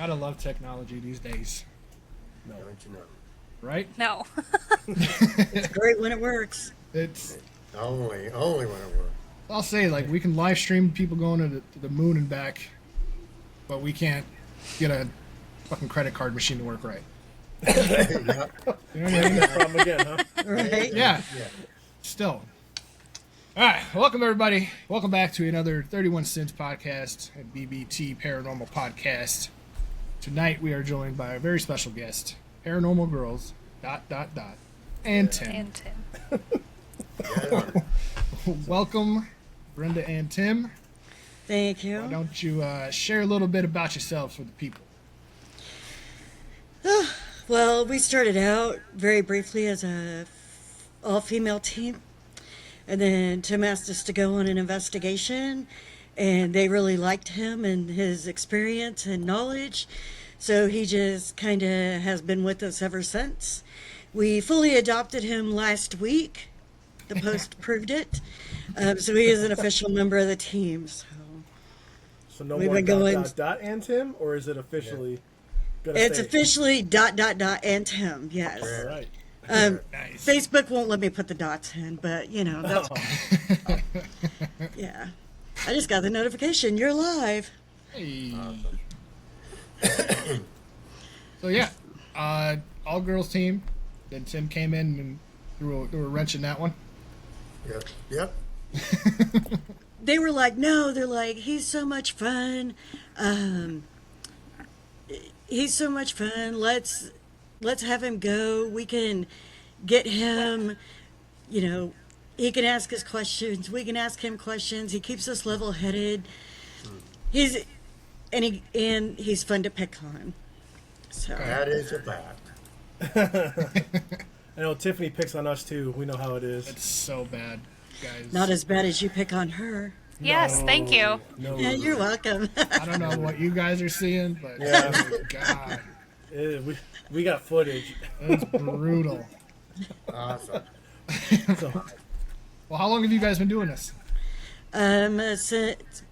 Gotta love technology these days. No, don't you know? Right? No. It's great when it works. It's. Only when it works. I'll say, like, we can live stream people going to the moon and back, but we can't get a fucking credit card machine to work right. Yeah. You know what I mean? Problem again, huh? Right? Yeah. Yeah. Still. All right. Welcome, everybody. Welcome back to another 31 Cents podcast at BBT Paranormal Podcast. Tonight, we are joined by a very special guest, Paranormal Gurlz, ... and Tim. And Tim. Yeah. Welcome, Brenda and Tim. Thank Why you. don't you share a little bit about yourselves with the people? Well, we started out very briefly as a all-female team, and then Tim asked us to go on an investigation, and they really liked him and his experience and knowledge, so he just kind of has been with us ever since. We fully adopted him last week. The post proved it. So he is an official member of the team. So no We've more been going- dot and Tim, or is it officially? Gonna It's stay? officially ... and Tim, yes. All right. Nice. Facebook won't let me put the dots in, but you know, that's, yeah. I just got the notification. You're live. Hey. So yeah, all girls team. Then Tim came in and threw a wrench in that one. Yep. They were like, no, they're like, he's so much fun. He's so much fun. Let's have him go. We can get him, you know, he can ask us questions. We can ask him questions. He keeps us level-headed. He's fun to pick on. So That is a fact. I know Tiffany picks on us too. We know how it is. It's so bad, guys. not as bad as you pick on her. Yes, thank you. No, Yeah, you're welcome. I don't know what you guys are seeing, but Yeah. oh my God, we got footage. it's brutal. Awesome. So, Well, how long have you guys been doing this? Since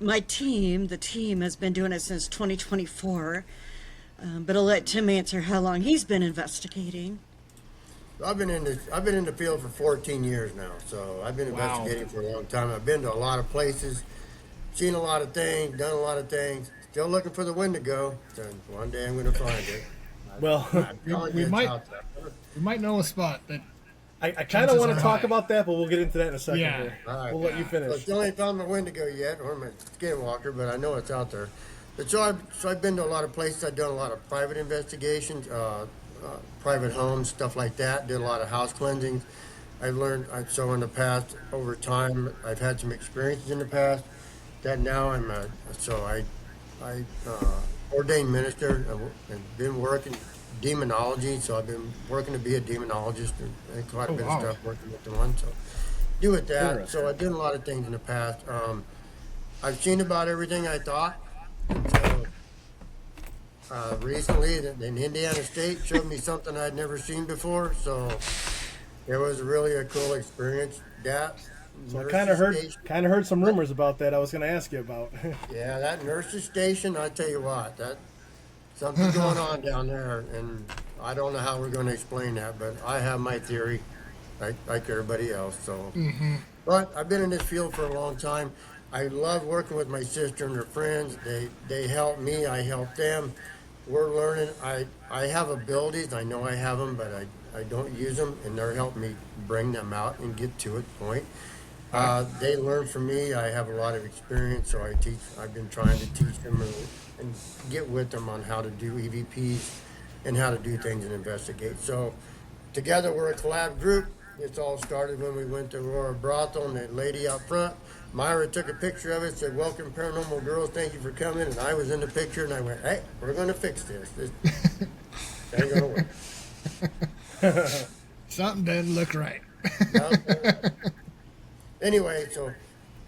the team has been doing it since 2024. But I'll let Tim answer how long he's been investigating. I've been in the field for 14 years now, so I've been Wow. investigating for a long time. I've been to a lot of places, seen a lot of things, done a lot of things. Still looking for the Wendigo. So one day I'm going to find it. well, I'm telling We you, it's might- out there. We might know a spot that. I kind Chances of want are to talk high. about that, but we'll get into that in a second Yeah. here. All right. We'll let you So finish. still ain't found my Wendigo yet, or my skinwalker, but I know it's out there. But so I've been to a lot of places. I've done a lot of private investigations, private homes, stuff like that. Did a lot of house cleansings. I've learned, so in the past, over time, I've had some experiences in the past that now I ordained minister and been working demonology. So I've been working to be a demonologist and quite a Oh, bit wow. of stuff working with the one. So do with that. Interesting. So I've done a lot of things in the past. I've seen about everything I thought until recently in Indiana State showed me something I'd never seen before. So it was really a cool experience. That So I nurse's kind of heard some rumors about that. I was going to ask you about. yeah, that nurse's station, I tell you what, that something's going on down there, and I don't know how we're going to explain that, but I have my theory, like everybody else. So, but I've been in this field for a long time. I love working with my sister and her friends. They help me. I help them. We're learning. I have abilities. I know I have them, but I don't use them, and they're helping me bring them out and get to it point. They learn from me. I have a lot of experience, so I've been trying to teach them and get with them on how to do EVPs and how to do things and investigate. So together we're a collab group. It's all started when we went to Aurora Brothel, and that lady out front, Myra, took a picture of it, said, "Welcome, Paranormal Gurlz. Thank you for coming." And I was in the picture, and I went, "Hey, we're going to fix this. This ain't going to work." Something doesn't look right. Anyway, so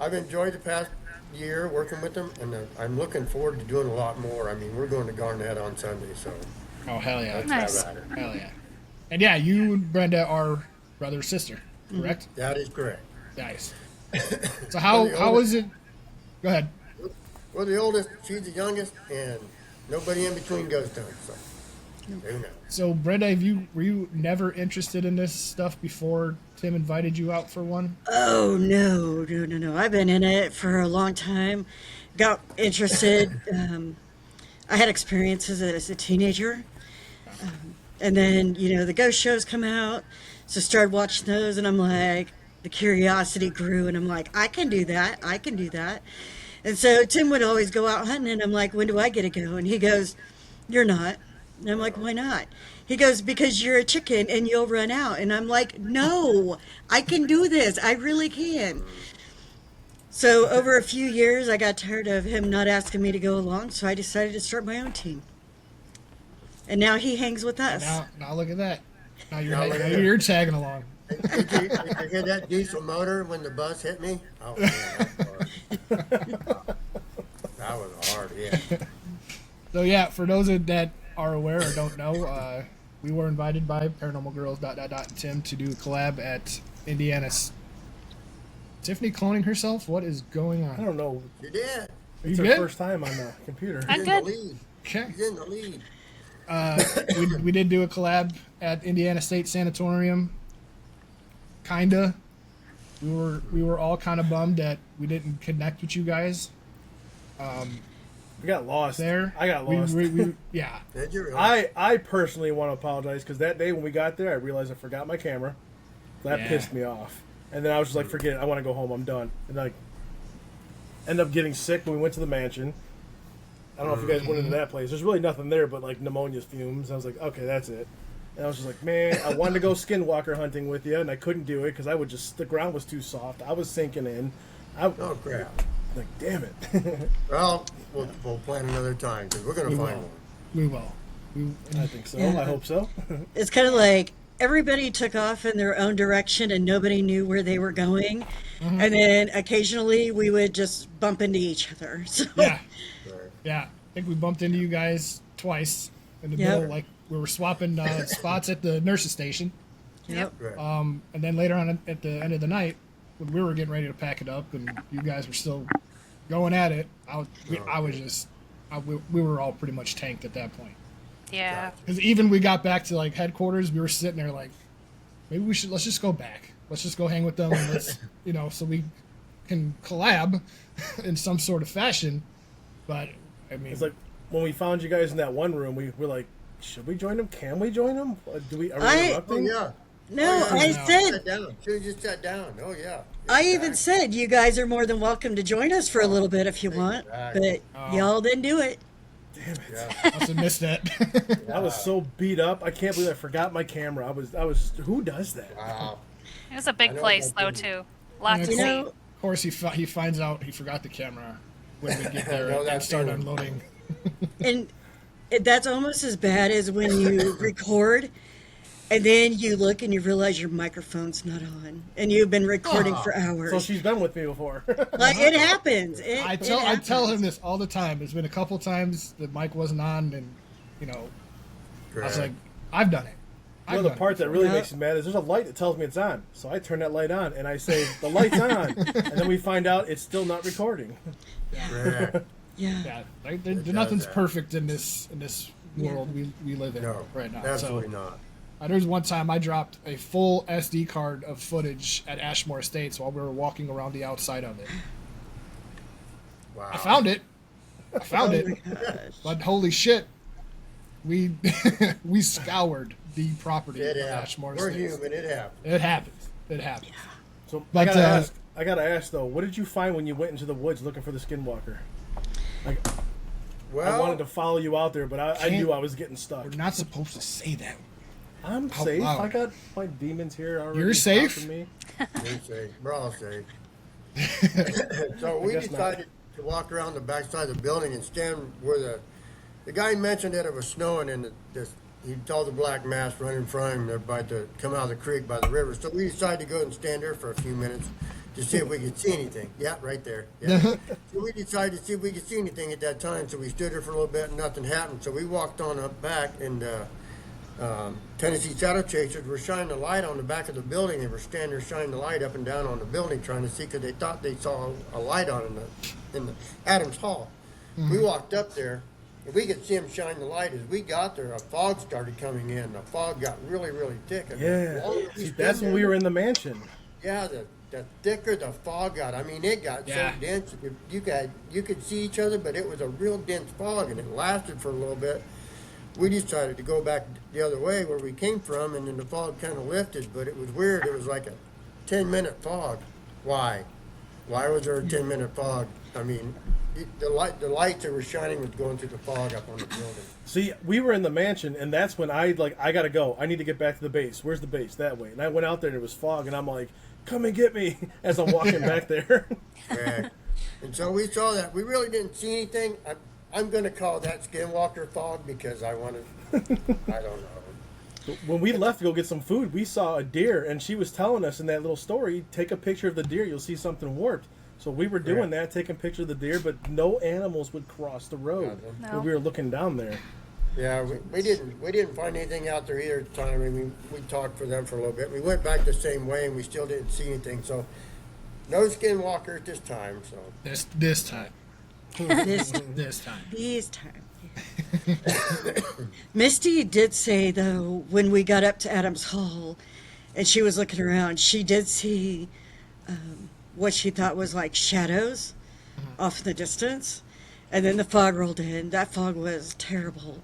I've enjoyed the past year working with them, and I'm looking forward to doing a lot more. I mean, we're going to Garnett on Sunday, so Oh, hell yeah. let's Nice. have at it. Hell yeah. And yeah, you and Brenda are brother sister, correct? That is correct. Nice. So how is it? Go ahead. We're the oldest, she's the youngest, and Nobody in between ghost hunts. So who knows? So, Brenda, were you never interested in this stuff before Tim invited you out for one? Oh, no. I've been in it for a long time. Got interested. I had experiences as a teenager. And then, the ghost shows come out. So started watching those, and I'm like, the curiosity grew, and I'm like, I can do that. And so Tim would always go out hunting, and I'm like, when do I get to go? And he goes, you're not. And I'm like, why not? He goes, because you're a chicken and you'll run out. And I'm like, no, I can do this. I really can. So over a few years, I got tired of him not asking me to go along, so I decided to start my own team. And now he hangs with us. Now look at that. Now Now you're tagging along. Did you hear that diesel motor when the bus hit me? Oh, man, that was hard. Yeah. So yeah, for those that are aware or don't know, we were invited by Paranormal Gurlz Tim to do a collab at Indiana's. Tiffany cloning herself? What is going on? I don't know. You did. It's You her good? first time on the computer. He's I'm in good. the lead. Okay. He's in the lead. We did do a collab at Indiana State Sanatorium. Kinda. We were all kind of bummed that we didn't connect with you guys We got lost. there. I got lost. Yeah. Did you really? I personally want to apologize because that day when we got there, I realized I forgot my camera. That Yeah. pissed me off. And then I was just like, forget it. I want to go home. I'm done. And like, ended up getting sick when we went to the mansion. I don't know if you guys went into that place. There's really nothing there but like pneumonia fumes. I was like, okay, that's it. And I was just like, man, I wanted to go skinwalker hunting with you, and I couldn't do it because the ground was too soft. I was sinking in. Oh, crap. Like, damn it. Well, we'll plan another time because we're going to find one. We will. I think so. Yeah. I hope so. It's kind of like everybody took off in their own direction and nobody knew where they were going. And then occasionally we would just bump into each other. So Yeah. Right. Yeah. I think we bumped into you guys twice in the Yep. middle. Like we were swapping spots at the nurse's station. Yep. Right. And then later on at the end of the night, when we were getting ready to pack it up and you guys were still going at it, we were all pretty much tanked at that point. Yeah. Because even we got back to like headquarters, we were sitting there like, maybe let's just go back. Let's just go hang with them and let's, so we can collab in some sort of fashion. But I mean, It's like when we found you guys in that one room, we were like, should we join them? Can we join them? Are we Oh, interrupting? yeah. No, Oh, yeah. I You said, sat down. Should have just sat down. Oh, yeah. I even said you guys are more than welcome to join us for a little bit if you want, Exactly. but y'all didn't do it. Damn it. Yeah. must have missed that. I was so beat up. I can't believe I forgot my camera. I was. Who does that? Wow. It was a big I know place, that though, didn't- too. Lot to You You see. know, Of course, he finds out he forgot the camera when we get there know and that start feeling. unloading. and that's almost as bad as when you record and then you look and you realize your microphone's not on and you've been recording for hours. So she's been with me before. Like, it happens. I tell him this all the time. There's been a couple times the mic wasn't on, and I was like, I've done it. One of the parts that really Yeah. makes me mad is there's a light that tells me it's on. So I turn that light on and I say, the light's on. And then we find out it's still not recording. Yeah. Yeah. Yeah, does nothing's that. perfect in this world we live in No, right now. absolutely So not. there's one time I dropped a full SD card of footage at Ashmore Estates while we were walking around the outside of it. Wow. I found it, Oh my it, gosh. but holy shit, we we scoured the property It of happens. Ashmore We're Estates. human. It happens. It happens. It happens. So But, I gotta ask though, what did you find when you went into the woods looking for the skinwalker? Like, Well, I wanted to follow you out there, but I Can't- knew I was getting stuck. We're not supposed to say that. I'm Out safe. loud. I got my demons here already. You're safe? stopping me. we're safe. We're all safe. So we guess not. decided to walk around the backside of the building and stand where the guy mentioned that it was snowing and he saw the black mass running from him about to come out of the creek by the river. So we decided to go and stand there for a few minutes to see if we could see anything. Yeah, right there. Yeah. So we decided to see if we could see anything at that time. So we stood there for a little bit and nothing happened. So we walked on up back and Tennessee Shadow Chasers were shining the light on the back of the building. They were standing there shining the light up and down on the building trying to see because they thought they saw a light on in the Adams Hall. We walked up there And we could see him shine the light. As we got there, a fog started coming in. The fog got really, really thick. And Yeah. the longer we See, that's stood when we there, were in the mansion. Yeah, the thicker the fog got. I mean, it got Yeah. so dense you could see each other, but it was a real dense fog, and it lasted for a little bit. We decided to go back the other way where we came from, and then the fog kind of lifted, but it was weird. It was like a 10-minute fog. Why? Why was there a 10-minute fog? I mean, the lights that were shining was going through the fog up on the building. See, we were in the mansion, and that's when I gotta go. I need to get back to the base. Where's the base? That way. And I went out there, and it was fog, and I'm like, come and get me as I'm walking back there. Right. And so we saw that. We really didn't see anything. I'm going to call that skinwalker fog because I wanted, I don't know. When we left to go get some food, we saw a deer, and she was telling us in that little story, take a picture of the deer, you'll see something warped. So we were doing that, taking pictures of the deer, but no animals would cross the road when we were looking down there. Yeah, we didn't find anything out there either at the time. I mean, we talked for them for a little bit. We went back the same way, and we still didn't see anything. So no skinwalker at this time. So This time. This This time. These time. Misty did say, though, when we got up to Adams Hall and she was looking around, she did see what she thought was like shadows off in the distance. And then the fog rolled in. That fog was terrible.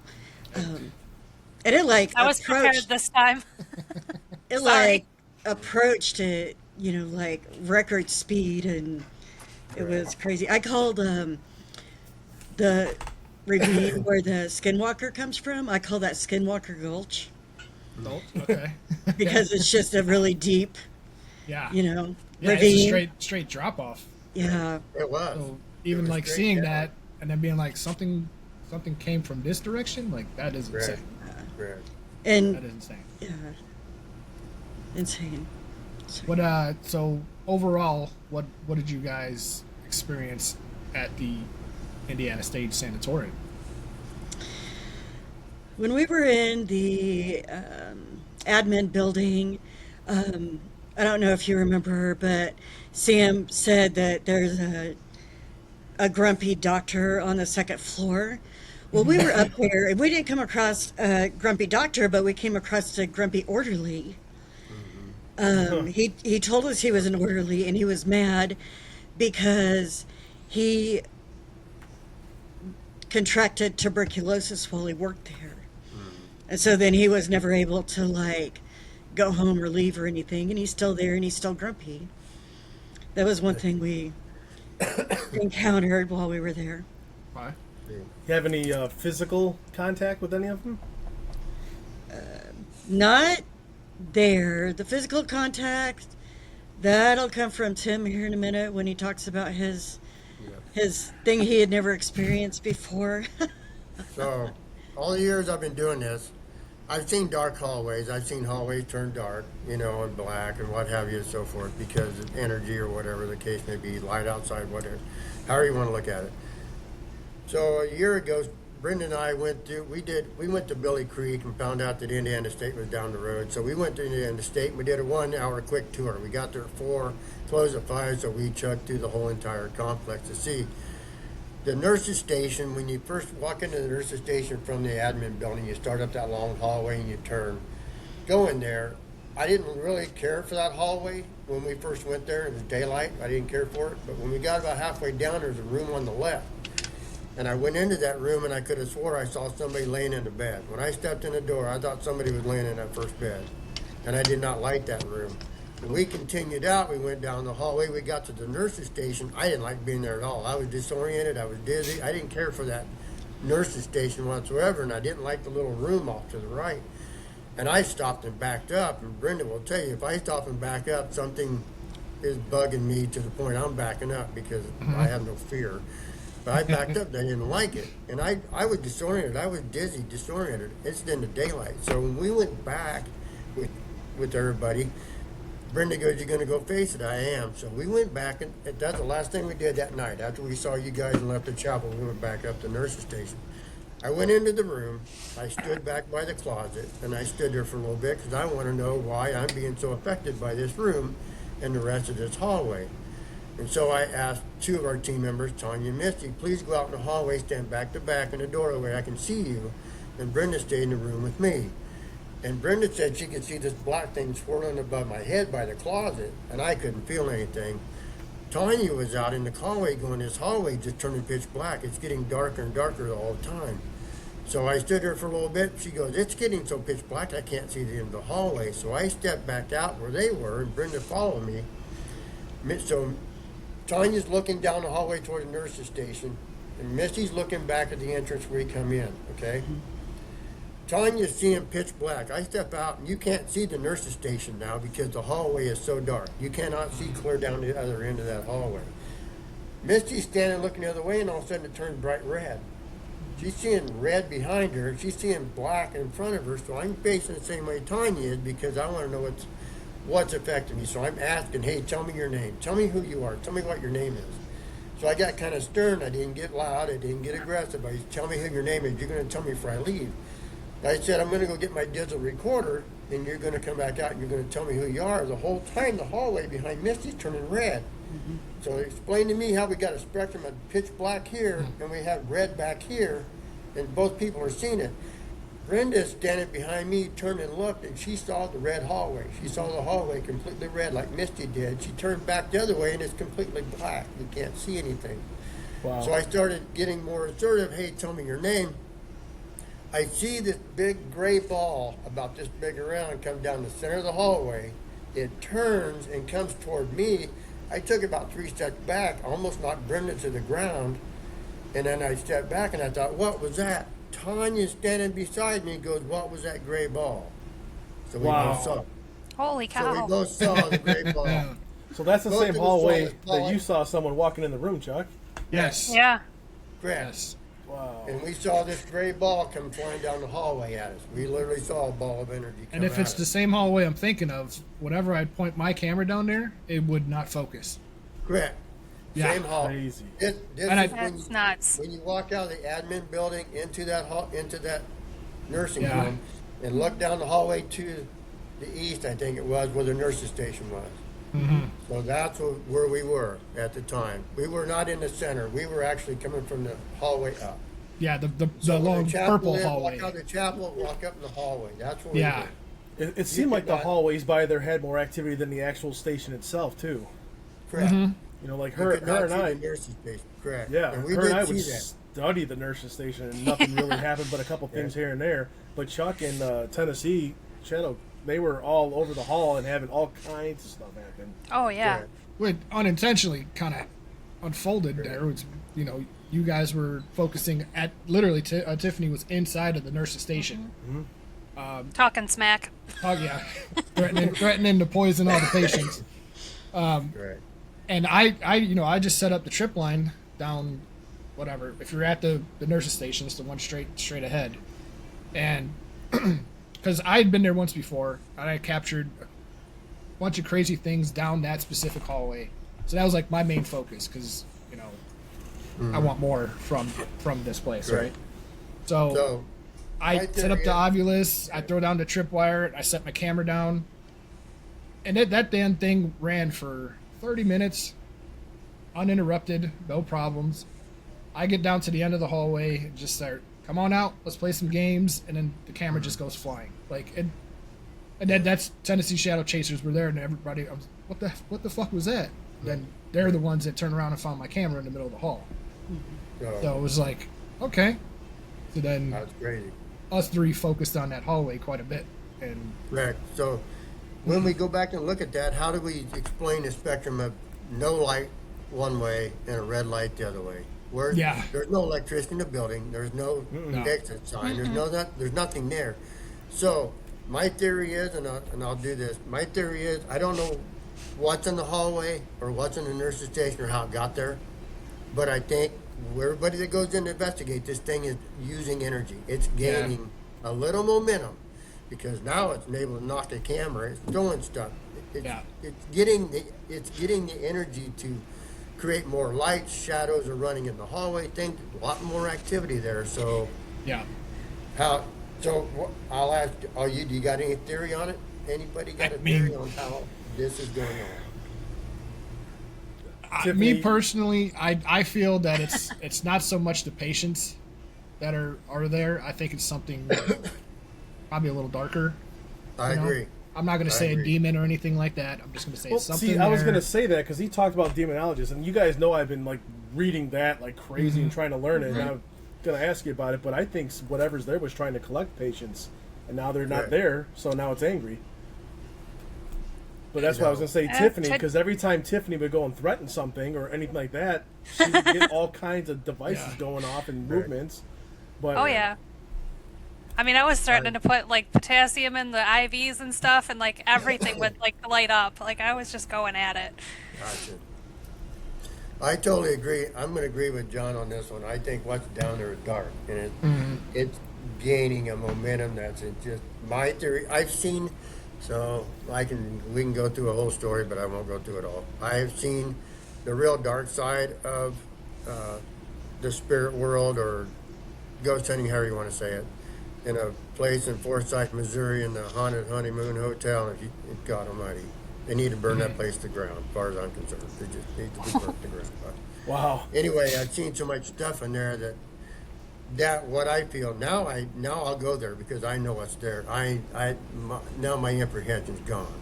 And it like I was prepared approached, this time. it Sorry. like approached it, like record speed, and it was crazy. I called the ravine where the Skinwalker comes from. I call that Skinwalker Gulch Oh, okay. because it's just a really deep, Yeah. yeah, Yeah, ravine. it's a straight drop off. Yeah, it was. So even was like straight seeing down. that and then being like something came from this direction, like that is Right. insane. Right. That and is insane. yeah, insane. What so overall, what did you guys experience at the Indiana State Sanatorium? When we were in the admin building, I don't know if you remember, but Sam said that there's a grumpy doctor on the second floor. Well, we were up there, and we didn't come across a grumpy doctor, but we came across a grumpy orderly. He told us he was an orderly, and he was mad because he contracted tuberculosis while he worked there. And so then he was never able to like go home or leave or anything, and he's still there and he's still grumpy. That was one thing we encountered while we were there. Why? You have any physical contact with any of them? Not there. The physical contact, that'll come from Tim here in a minute when he talks about his thing he had never experienced before. So, all the years I've been doing this, I've seen dark hallways. I've seen hallways turn dark, and black and what have you and so forth because of energy or whatever the case may be, light outside, whatever, however you want to look at it. So a year ago, Brenda and I went to Billy Creek and found out that Indiana State was down the road. So we went to Indiana State and we did a 1-hour quick tour. We got there at 4, closed at 5, so we chugged through the whole entire complex to see the nurses station. When you first walk into the nurses station from the admin building, you start up that long hallway and you turn. Go in there. I didn't really care for that hallway when we first went there. It was daylight. I didn't care for it. But when we got about halfway down, there's a room on the left. And I went into that room and I could have swore I saw somebody laying in the bed. When I stepped in the door, I thought somebody was laying in that first bed. And I did not like that room. When we continued out, we went down the hallway. We got to the nurses station. I didn't like being there at all. I was disoriented. I was dizzy. I didn't care for that nurses station whatsoever. And I didn't like the little room off to the right. And I stopped and backed up. And Brenda will tell you, if I stop and back up, something is bugging me to the point I'm backing up because I have no fear. But I backed up. I didn't like it. And I was disoriented. I was dizzy, disoriented. It's in the daylight. So when we went back with everybody, Brenda goes, "You're going to go face it?" I am. So we went back, and that's the last thing we did that night. After we saw you guys and left the chapel, we went back up to the nurse's station. I went into the room. I stood back by the closet, and I stood there for a little bit because I want to know why I'm being so affected by this room and the rest of this hallway. And so I asked two of our team members, Tanya and Misty, please go out in the hallway, stand back to back in the doorway, I can see you. And Brenda stayed in the room with me. And Brenda said she could see this black thing swirling above my head by the closet, and I couldn't feel anything. Tanya was out in the hallway going, this hallway just turning pitch black. It's getting darker and darker all the time. So I stood there for a little bit. She goes, it's getting so pitch black I can't see the end of the hallway. So I stepped back out where they were, and Brenda followed me. So Tanya's looking down the hallway toward the nurse's station, and Misty's looking back at the entrance where we come in, okay? Tanya's seeing pitch black. I step out, and you can't see the nurse's station now because the hallway is so dark. You cannot see clear down the other end of that hallway. Misty's standing looking the other way, and all of a sudden it turns bright red. She's seeing red behind her. She's seeing black in front of her, so I'm facing the same way Tanya is because I want to know what's affecting me. So I'm asking, hey, tell me your name. Tell me who you are. Tell me what your name is. So I got kind of stern. I didn't get loud. I didn't get aggressive. I said, tell me who your name is. You're going to tell me before I leave. I said, I'm going to go get my digital recorder, and you're going to come back out, and you're going to tell me who you are. The whole time, the hallway behind Misty's turning red. Mm-hmm. So explain to me how we got a spectrum of pitch black here, and we have red back here, and both people are seeing it. Brenda's standing behind me, turned and looked, and she saw the red hallway. She saw the hallway completely red like Misty did. She turned back the other way, and it's completely black. You can't see anything. Wow. So I started getting more assertive. Hey, tell me your name. I see this big gray ball about this big around come down the center of the hallway. It turns and comes toward me. I took about 3 steps back, almost knocked Brenda to the ground. And then I stepped back and I thought, what was that? Tanya's standing beside me, goes, what was that gray ball? So we both saw it. Holy cow. So we both saw the gray ball. So that's the Both same of us hallway saw this ball. that you saw someone walking in the room, Chuck. Yes. Yeah. Correct. Yes. Wow. And we saw this gray ball come flying down the hallway at us. We literally saw a ball of energy come And if it's at the us. same hallway I'm thinking of, whenever I'd point my camera down there, it would not focus. Correct. Yeah. Same hall. Crazy. This And is That's nuts. when you walk out of the admin building into that hall, into that nursing Yeah. home, and look down the hallway to the east, I think it was, where the nurse's station was. Mm-hmm. So that's where we were at the time. We were not in the center. We were actually coming from the hallway up. Yeah, the So long the chapel purple is, hallway. Walk out the chapel, walk up in the hallway. That's where Yeah. we were. It seemed You like the could not- hallways by there had more activity than the actual station itself, too. Correct. Mm-hmm. You know, like You her could not and see I, the nurse's station. Correct. yeah, And we her and I did would see that. study the nurse's station, and nothing really happened but a couple things here and there. But Chuck and Tennessee Shadow, they were all over the hall and having all kinds of stuff happen. Oh, yeah. Correct. It unintentionally kind of unfolded there. It's, you know, you guys were focusing at literally Tiffany was inside of the nurse's station. Talking smack. Oh yeah, threatening to poison all the patients. Correct. And I just set up the trip line down, whatever. If you're at the nurse's station, it's the one straight ahead. And because I had been there once before, and I captured a bunch of crazy things down that specific hallway. So that was like my main focus, because I want more from this place, Correct. right? So I right set up there, the yeah. Ovilus, I throw down the tripwire, I set my camera down, and that damn thing ran for 30 minutes, uninterrupted, no problems. I get down to the end of the hallway and just start, come on out, let's play some games, and then the camera just goes flying. And then that's Tennessee Shadow Chasers were there, and everybody, I was, what the fuck was that? Then they're the ones that turned around and found my camera in the middle of the hall. So it was like, okay. So then That's crazy. us three focused on that hallway quite a bit. And Correct. So when we go back and look at that, how do we explain the spectrum of no light one way and a red light the other way? Where Yeah. there's no electricity in the building, there's no exit sign, there's nothing there. So my theory is, and I'll do this. My theory is, I don't know what's in the hallway or what's in the nurse's station or how it got there, but I think everybody that goes in to investigate this thing is using energy. It's gaining a little momentum because now it's able to knock the camera. It's throwing stuff. It's getting the energy to create more lights. Shadows are running in the hallway. Things, a lot more activity there. So yeah. I'll ask. Do you got any theory on it? Anybody got a theory on how this is going on? Tiffany, Me personally, I feel that it's not so much the patients that are there. I think it's something probably a little darker. I know? agree. I'm not going to I say a agree. demon or anything like that. I'm just going to say well, it's something. see, I was there. going to say that because he talked about demonologists, and you guys know I've been like reading that like crazy and trying to learn it. And I'm going to ask you about it, but I think whatever's there was trying to collect patients, and now they're not Right. there, so now it's angry. But that's why I was going to say Uh, Tiffany, Ted- because every time Tiffany would go and threaten something or anything like that, she would get all kinds of devices Yeah. going off and movements. But Oh yeah. I mean, I was threatening to put like potassium in the IVs and stuff, and like everything would like light up. Like I was just going at it. Gotcha. I totally agree. I'm going to agree with John on this one. I think what's down there is dark, and it's gaining a momentum that's just my theory. I've seen, so we can go through a whole story, but I won't go through it all. I've seen the real dark side of the spirit world, or ghost hunting, however you want to say it, in a place in Forsyth, Missouri, in the Haunted Honeymoon Hotel. And God Almighty, they need to burn that place to the ground. As far as I'm concerned, they just need to be burnt to the ground. But wow. anyway, I've seen so much stuff in there that what I feel now, I'll go there because I know what's there. Now my apprehension's gone.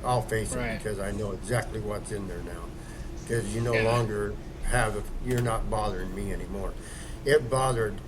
I'll face Right. it because I know exactly what's in there now. Because you no Yeah. longer you're not bothering me anymore. It bothered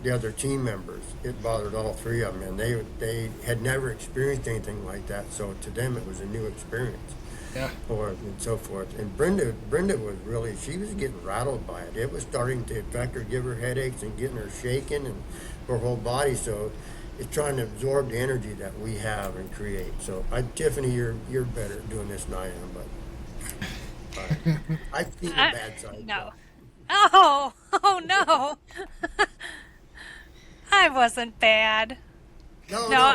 the other team members. It bothered all three of them, and they had never experienced anything like that. So to them, it was a new experience. Yeah. And so forth. And Brenda was really, she was getting rattled by it. It was starting to affect her, give her headaches and getting her shaking and her whole body. So it's trying to absorb the energy that we have and create. So Tiffany, you're better at doing this than I am, but I've seen the bad side. No. Oh no. I wasn't bad. No, No,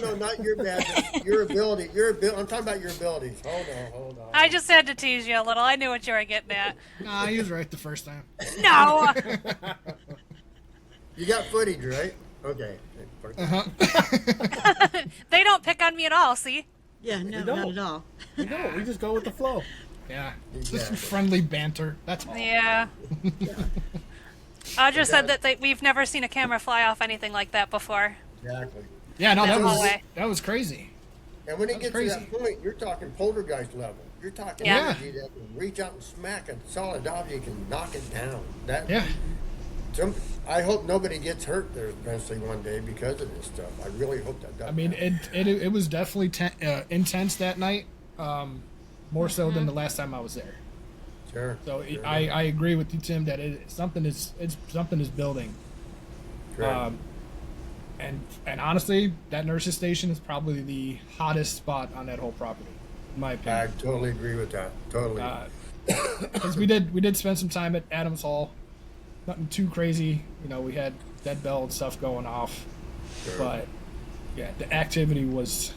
no, not your bad. Your ability. I'm talking about your abilities. Hold on. I just had to tease you a little. I knew what you were getting at. Nah, he was right the first time. No. You got footage, right? Okay. They don't pick on me at all, see? Yeah, no, don't. not at all. We don't. We just go with the flow. Yeah. Just Exactly. friendly banter. That's all. Yeah. Audra said that we've never seen a camera fly off anything like that before. Exactly. Yeah, no, Hallway. that was crazy. And when it gets to crazy. that point, you're talking poltergeist level. You're talking Yeah. energy that can reach out and smack a solid object and knock it down. Yeah. I hope nobody gets hurt there eventually one day because of this stuff. I really hope that doesn't. I mean, it was definitely intense that night, more so than the last time I was there. Sure. So Sure. I agree with you, Tim, that something is building. Sure. And honestly, that nurse's station is probably the hottest spot on that whole property, in my I opinion. totally agree with that. Totally. Because we did spend some time at Adams Hall. Nothing too crazy, we had dead bell and stuff going off, Sure. but yeah, the activity was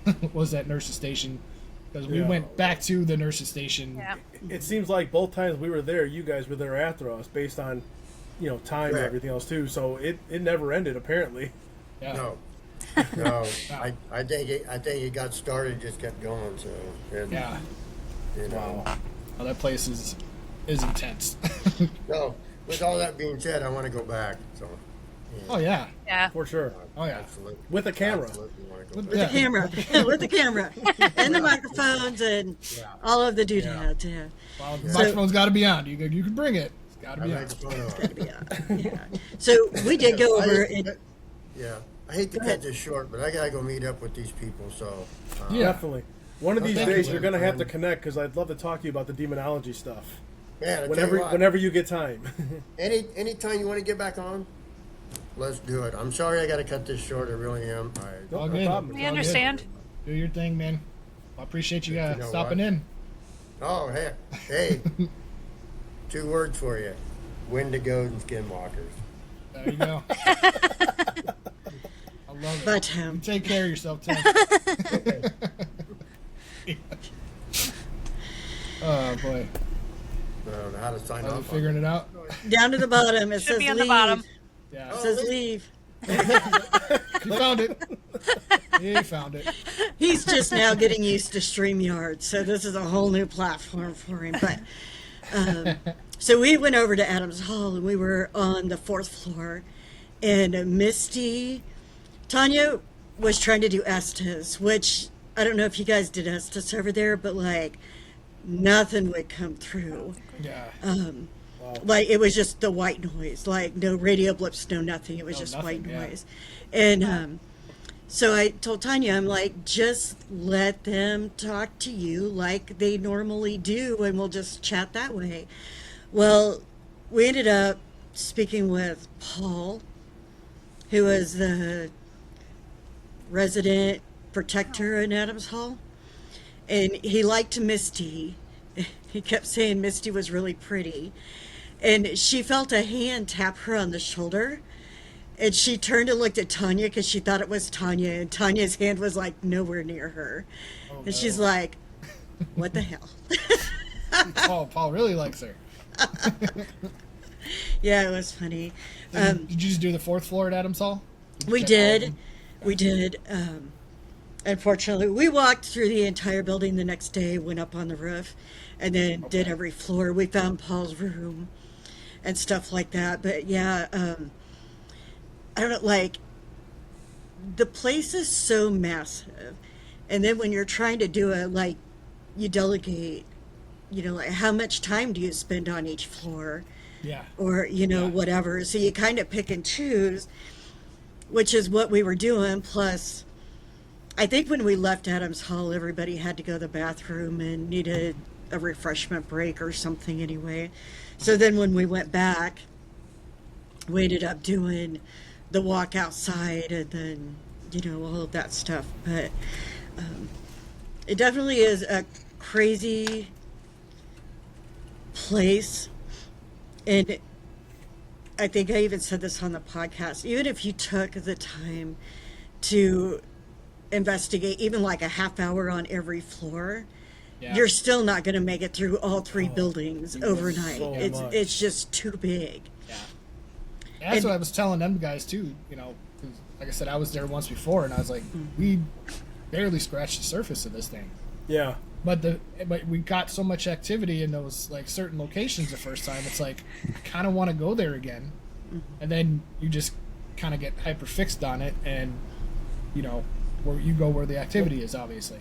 that nurse's station, because we Yeah. went back to the nurse's station. Yeah. It seems like both times we were there, you guys were there after us, based on, time and Correct. everything else too. So it never ended apparently. Yeah. No. I think it got started, just kept going. So. And, Yeah. You know. Wow. Oh, that place is intense. So, with all that being said, I want to go back. So. Oh yeah. Yeah. For sure. Oh yeah. Absolutely. With a camera. Absolutely want to go With back. The camera, with the camera, and the microphones, and all of the doodads. Yeah. Well, the microphone's got to be on. You can bring it. It's got to I be like on. the phone on. Yeah. So we did go I over hate it. Yeah, I hate to cut this short, but I gotta go meet up with these people. So, Yeah. Definitely. One of these thank you, days, you're man. going to have to connect because I'd love to talk to you about the demonology stuff. man, I tell you what, Whenever you get time. anytime you want to get back on, let's do it. I'm sorry I gotta cut this short. I really am. All No good. problem. We understand. Do your thing, man. I appreciate you, You know stopping what? in. Oh, hey, 2 words for you: Wendigos and Skinwalkers. There you go. I love it. But You take care of yourself, Tim. Oh boy. I don't know how to sign Are you off. figuring it out? down to the bottom, it Should says be on leave. the bottom. Yeah. It says leave. You found it. He found it. He's just now getting used to StreamYard, so this is a whole new platform for him. But so we went over to Adams Hall, and we were on the 4th floor, and Tanya was trying to do Estes, which I don't know if you guys did Estes over there, but like nothing would come through. Yeah. Like it was just the white noise, like no radio blips, no nothing. It was just nothing, white yeah. noise. And so I told Tanya, I'm like, just let them talk to you like they normally do, and we'll just chat that way. Well, we ended up speaking with Paul, who was the resident protector in Adams Hall, and he liked Misty. He kept saying Misty was really pretty, and she felt a hand tap her on the shoulder, and she turned and looked at Tanya because she thought it was Tanya, and Tanya's hand was like nowhere near her. And she's like, what the hell? Paul really likes her. Yeah, it was funny. Did you just do the 4th floor at Adams Hall? We Check all of did. them? We did. Unfortunately, we walked through the entire building the next day, went up on the roof, and then did every floor. We found Paul's room and stuff like that. But yeah, I don't know, like, the place is so massive. And then when you're trying to do it, like, you delegate, like how much time do you spend on each floor? Yeah. Or, whatever. So you kind of pick and choose, which is what we were doing. Plus, I think when we left Adams Hall, everybody had to go to the bathroom and needed a refreshment break or something anyway. So then when we went back, we ended up doing the walk outside and then, all of that stuff. But it definitely is a crazy place. And I think I even said this on the podcast, even if you took the time to investigate even like a half hour on every floor, you're still not going to make it through all 3 buildings overnight. so It's just too big. Yeah. And that's what I was telling them guys too, 'cause like I said, I was there once before, and I was like, we barely scratched the surface of this thing. Yeah. But we got so much activity in those like certain locations the first time. It's like you kind of want to go there again, and then you just kind of get hyper fixed on it, and where you go where the activity is, obviously.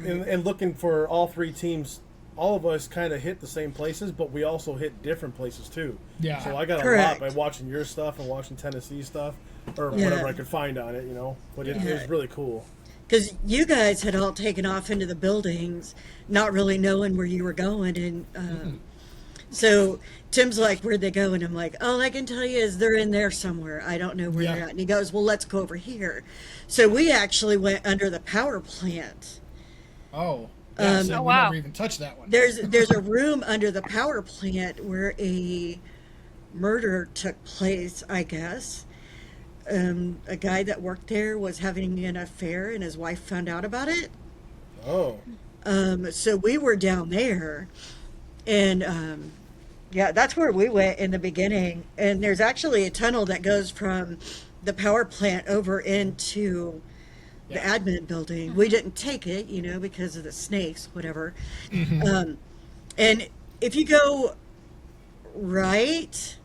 And looking for all 3 teams, all of us kind of hit the same places, but we also hit different places too. Yeah. So I got a Correct. lot by watching your stuff and watching Tennessee stuff, or Yeah. whatever I could find on it, But it was really cool. Because you guys had all taken off into the buildings, not really knowing where you were going. And so Tim's like, where'd they go? And I'm like, all I can tell you is they're in there somewhere. I don't know where they're at. And he goes, well, let's go over here. So we actually went under the power plant. Oh. Yeah, so Oh, we wow. never even touched that one. There's a room under the power plant where a murder took place, I guess. A guy that worked there was having an affair, and his wife found out about it. Oh. So we were down there, and that's where we went in the beginning. And there's actually a tunnel that goes from the power plant over into the admin building. We didn't take it, because of the snakes, whatever. And if you go right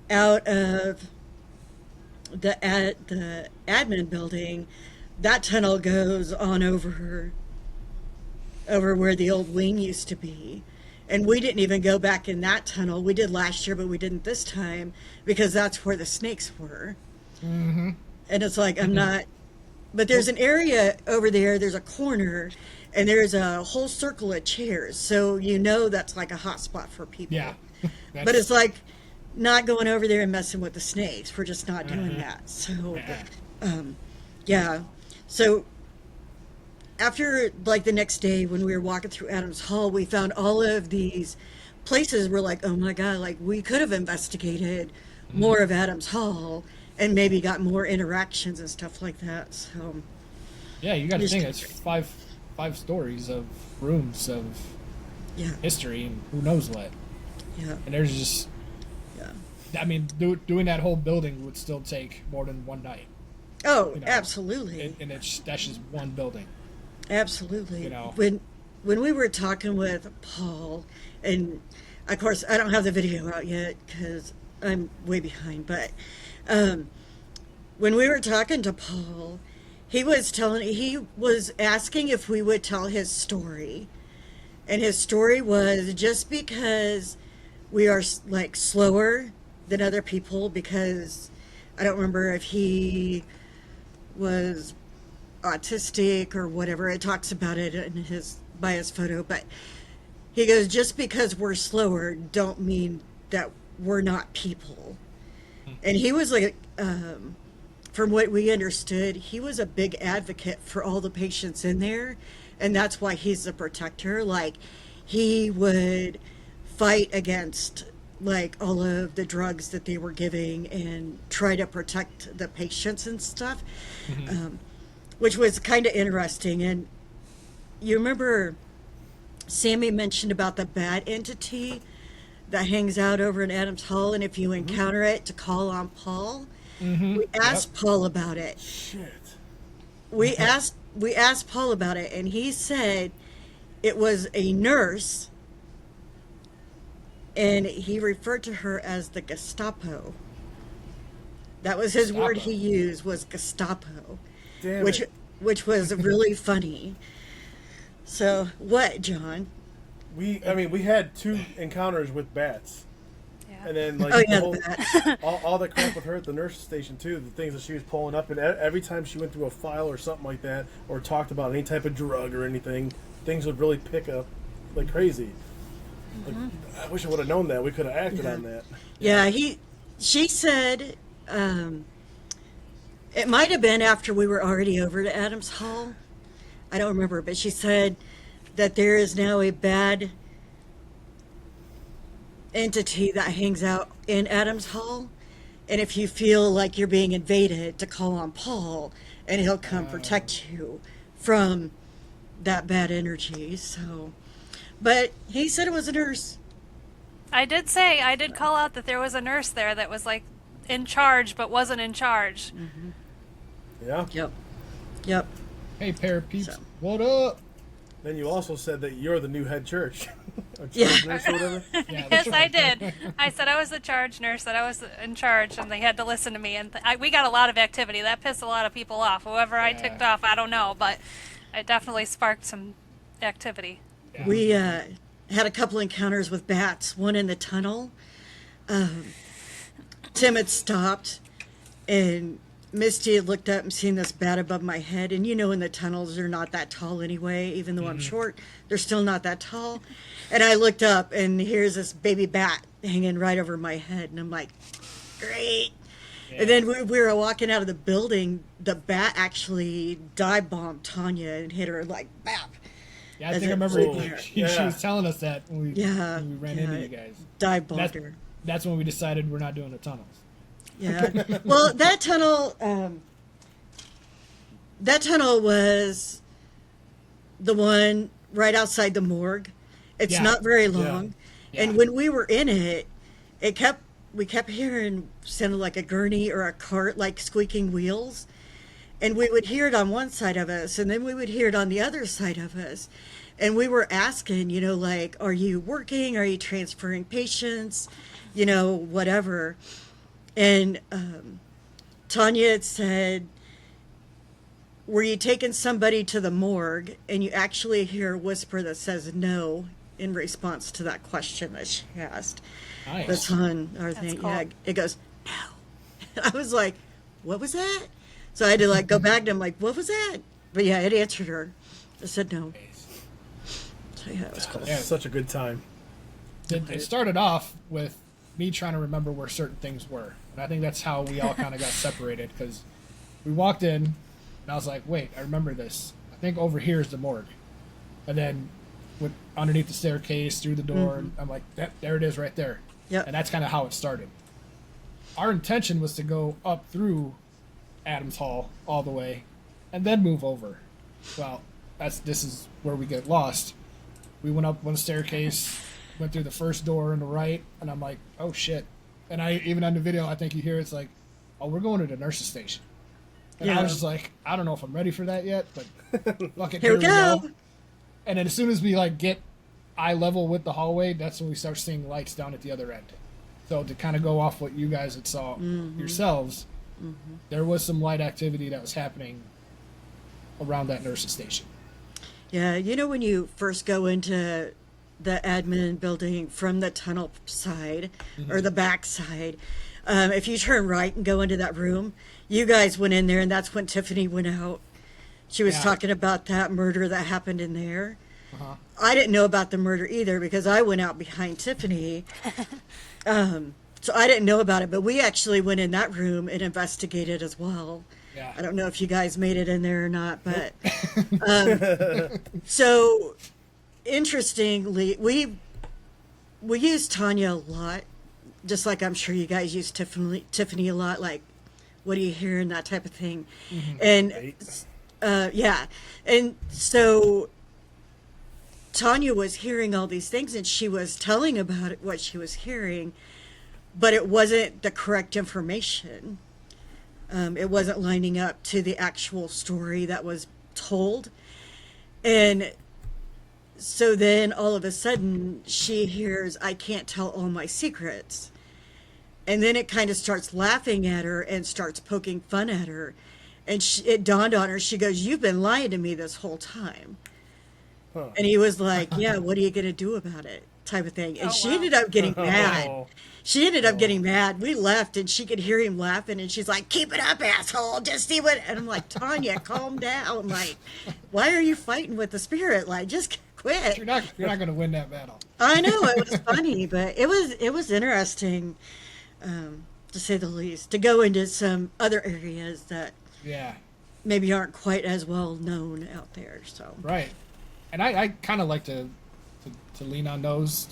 out of the admin building, that tunnel goes on over where the old wing used to be. And we didn't even go back in that tunnel. We did last year, but we didn't this time because that's where the snakes were. And it's like, I'm not. But there's an area over there, there's a corner, and there's a whole circle of chairs. So that's like a hot spot for people. Yeah. But it's like not going over there and messing with the snakes. We're just not doing that. So, So after like the next day when we were walking through Adams Hall, we found all of these places. We're like, oh my God, like we could have investigated more of Adams Hall and maybe got more interactions and stuff like that. So yeah, you got to Just- think it's five stories of rooms of yeah, history and who knows what. yeah, And there's just, yeah. I mean, doing that whole building would still take more than one night. Oh, You know, absolutely. And that's just one building. Absolutely. You know. When we were talking with Paul, and of course I don't have the video out yet because I'm way behind, but when we were talking to Paul, he was asking if we would tell his story, and his story was just because we are like slower than other people, because I don't remember if he was autistic or whatever. It talks about it in his photo, but he goes, just because we're slower don't mean that we're not people. And he was like, from what we understood, he was a big advocate for all the patients in there, and that's why he's the protector. Like, he would fight against like all of the drugs that they were giving and try to protect the patients and stuff. Which was kind of interesting. And you remember Sammy mentioned about the bad entity that hangs out over in Adams Hall, and if you encounter it, to call on Paul. We asked Paul about it. Shit. We asked Paul about it, and he said it was a nurse, and he referred to her as the Gestapo. That was his word he used, was Gestapo. Damn it. Which was really funny. So what, John? We had 2 encounters with bats. Yeah. And then, like, Oh yeah, the whole, the bat. all the crap with her at the nurse station too, the things that she was pulling up, and every time she went through a file or something like that, or talked about any type of drug or anything, things would really pick up like crazy. Like, I wish I would have known that. We could have acted on that. Yeah, she said, it might have been after we were already over to Adams Hall. I don't remember, but she said that there is now a bad entity that hangs out in Adams Hall. And if you feel like you're being invaded, to call on Paul, and he'll come protect you from that bad energy. So, but he said it was a nurse. I did call out that there was a nurse there that was like in charge but wasn't in charge. Yeah. Yep. Hey, pair of peeps, So. what up? Then you also said that you're the new head church. Or Yeah. charge nurse or whatever. Yeah, Yes, I did. I said I was the charge nurse, that I was in charge, and they had to listen to me. And we got a lot of activity. That pissed a lot of people off. Whoever I ticked off, I don't know, but it definitely sparked some activity. We had a couple encounters with bats, one in the tunnel. Tim had stopped, and Misty had looked up and seen this bat above my head. And you know, in the tunnels, they're not that tall anyway. Even though I'm short, they're still not that tall. And I looked up, and here's this baby bat hanging right over my head. And I'm like, great. Yeah. And then we were walking out of the building. The bat actually dive bombed Tanya and hit her like, bap. Yeah, I As think I it remember was there. she was telling us that when we ran into you guys. Dive bombed her. That's when we decided we're not doing the tunnels. Yeah. Well, that tunnel was the one right outside the morgue. It's Yeah. not very long. Yeah. And when we were in it, we kept hearing sounded like a gurney or a cart, like squeaking wheels. And we would hear it on one side of us, and then we would hear it on the other side of us. And we were asking, like, are you working? Are you transferring patients? Whatever. And Tanya had said, were you taking somebody to the morgue? And you actually hear a whisper that says no in response to that question that she asked. Nice. That's on our thing. cool. Yeah, it goes, no. I was like, what was that? So I had to go back to him, like, what was that? But yeah, it answered her. It said no. So yeah, it was cool. Yeah. Such a good time. It started off with me trying to remember where certain things were. And I think that's how we all kind of got separated, because we walked in, and I was like, wait, I remember this. I think over here is the morgue. And then went underneath the staircase, through the door, and I'm like, there it is right there. Yep. And that's kind of how it started. Our intention was to go up through Adams Hall all the way and then move over. Well, this is where we get lost. We went up one staircase, went through the first door on the right, and I'm like, oh shit. And I even on the video, I think you hear it's like, oh, we're going to the nurse's station. And I was just like, I don't know if I'm ready for that yet, but fuck it, Here we go. And then as soon as we like get eye level with the hallway, that's when we start seeing lights down at the other end. So to kind of go off what you guys had saw yourselves, there was some light activity that was happening around that nurse's station. Yeah, you know when you first go into the admin building from the tunnel side or the back side, if you turn right and go into that room, you guys went in there, and that's when Tiffany went out. She was talking about that murder that happened in there. I didn't know about the murder either because I went out behind Tiffany. So I didn't know about it, but we actually went in that room and investigated as well. Yeah. I don't know if you guys made it in there or not, but so interestingly, we use Tanya a lot, just like I'm sure you guys use Tiffany a lot, like what do you hear and that type of thing. And and so Tanya was hearing all these things, and she was telling about it, what she was hearing, but it wasn't the correct information. It wasn't lining up to the actual story that was told. And so then all of a sudden she hears, I can't tell all my secrets. And then it kind of starts laughing at her and starts poking fun at her. And it dawned on her, she goes, you've been lying to me this whole time. And he was like, yeah, what are you going to do about it? Type of thing. And she ended up getting mad. She ended up getting mad. We left, and she could hear him laughing, and she's like, keep it up, asshole. Just see what... And I'm like, Tanya, calm down. Like, why are you fighting with the spirit? Like, just quit. You're not going to win that battle. I know, it was funny, but it was interesting, to say the least, to go into some other areas that maybe aren't quite as well known out there. So Right. And I kind of like to lean on those.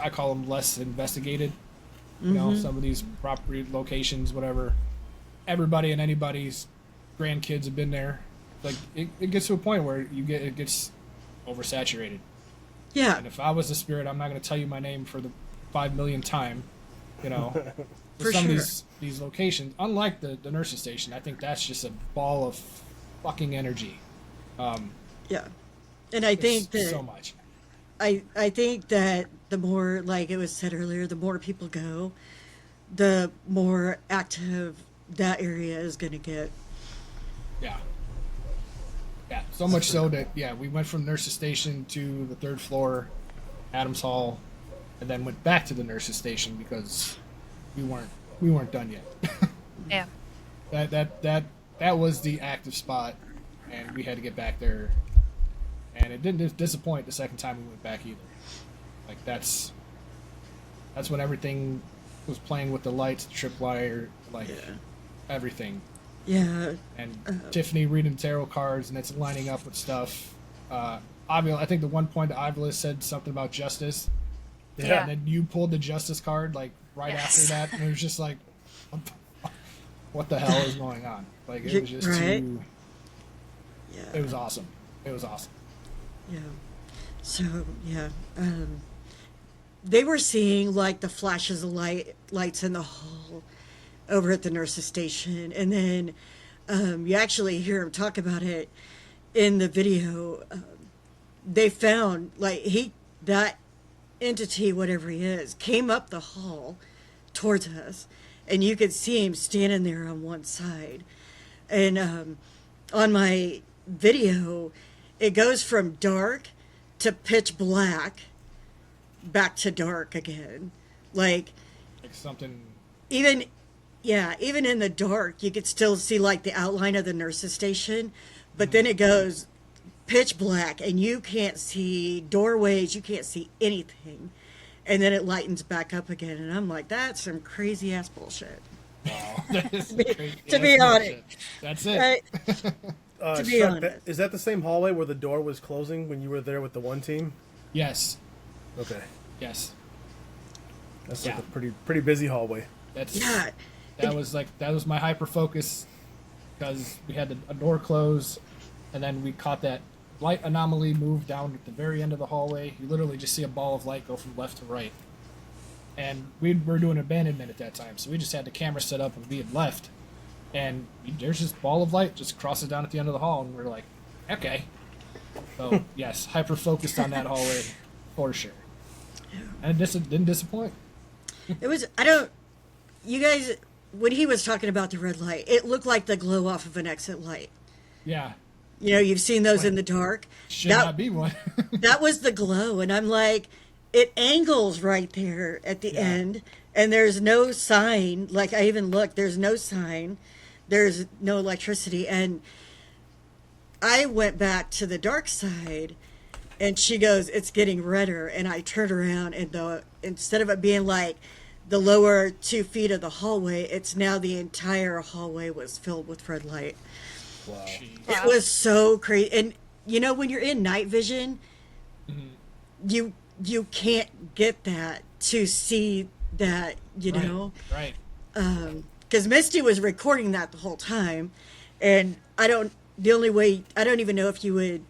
I call them less investigated. You know, some of these property locations, whatever. Everybody and anybody's grandkids have been there. Like it gets to a point where it gets oversaturated. yeah, And if I was the spirit, I'm not going to tell you my name for the 5 millionth time. You know, For some sure. of these locations, unlike the nurse's station, I think that's just a ball of fucking energy. yeah. And I think that so much. I think that the more, like it was said earlier, the more people go, the more active that area is going to get. Yeah. Yeah. So much so that we went from nurse's station to the 3rd floor, Adams Hall, and then went back to the nurse's station because we weren't done yet. Yeah. That was the active spot, and we had to get back there. And it didn't disappoint the second time we went back either. Like that's when everything was playing with the lights, the tripwire, everything. Yeah. And Tiffany reading tarot cards, and it's lining up with stuff. I think the one point that Avila said something about justice. Yeah. And then you pulled the justice card right Yes. after that, and it was just like, what the hell is going on? Like it was just Right. too. Yeah. It was awesome. It was awesome. Yeah. So yeah, they were seeing like the flashes of lights in the hall over at the nurse's station, and then you actually hear him talk about it in the video. They found that entity, whatever he is, came up the hall towards us, and you could see him standing there on one side, and on my video, it goes from dark to pitch black, back to dark again. Like Something. even in the dark, you could still see like the outline of the nurse's station, but then it goes pitch black, and you can't see doorways, you can't see anything, and then it lightens back up again. And I'm like, that's some crazy ass bullshit. Wow. To be honest, That's it. Right? To be Chuck, honest. is that the same hallway where the door was closing when you were there with the one team? Yes. Okay, Yes. that's like a pretty busy hallway. That's Yeah. that was my hyper focus because we had a door close, and then we caught that light anomaly move down at the very end of the hallway. You literally just see a ball of light go from left to right, and we were doing abandonment at that time, so we just had the camera set up and we had left, and there's this ball of light just crosses down at the end of the hall, and we're like, okay. So yes, hyper focused on that hallway for sure, and it didn't disappoint. It was, I don't, you guys, when he was talking about the red light, it looked like the glow off of an exit light. Yeah, You know, you've seen those in the dark. should not be one. That was the glow. And I'm like, it angles right there at the end. And there's no sign. Like, I even looked, there's no sign. There's no electricity. And I went back to the dark side. And she goes, it's getting redder. And I turned around, and instead of it being like the lower 2 feet of the hallway, it's now the entire hallway was filled with red light. Wow. It was so crazy. And you know, when you're in night vision, you can't get that to see that, you know. Right. Because Misty was recording that the whole time, and I don't even know if you would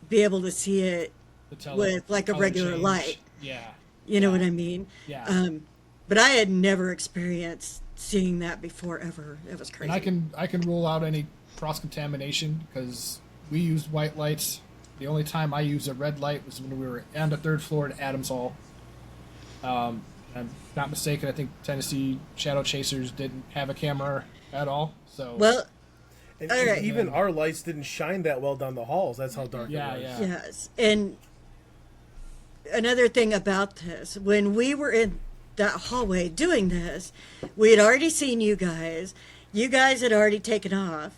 be able to see it with like a color regular change. light. Yeah. You know what I mean? Yeah. But I had never experienced seeing that before ever. It was crazy. And I can rule out any cross contamination because we used white lights. The only time I used a red light was when we were on the 3rd floor at Adams Hall. I'm not mistaken. I think Tennessee Shadow Chasers didn't have a camera at all. So Well, And all right. even our lights didn't shine that well down the halls. That's how dark it was. yeah. yes. And another thing about this, when we were in that hallway doing this, we had already seen you guys. You guys had already taken off.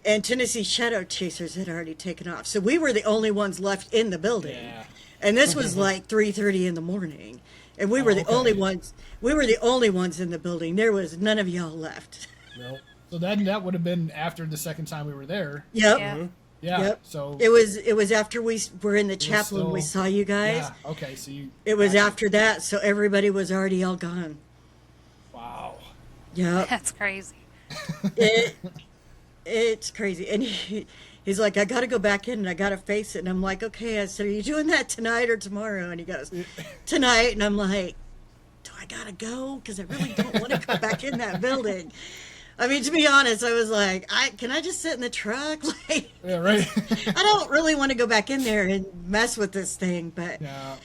And Tennessee Shadow Chasers had already taken off. So we were the only ones left in the building. Yeah. And this was like 3:30 in the morning. And we were the only ones in the building. There was none of y'all left. No. So then that would have been after the second time we were there. Yep. Yeah. Yeah. Yep. So It was after we were in the chapel and we still- saw you guys. yeah. Okay. So you. It was after that, so everybody was already all gone. Wow. Yep. That's crazy. It's crazy. And he's like, I got to go back in and I got to face it. And I'm like, okay. I said, are you doing that tonight or tomorrow? And he goes, tonight. And I'm like, do I got to go? Because I really don't want to go back in that building. I mean, to be honest, I was like, can I just sit in the truck? Like, Yeah. Right. I don't really want to go back in there and mess with this thing. But yeah.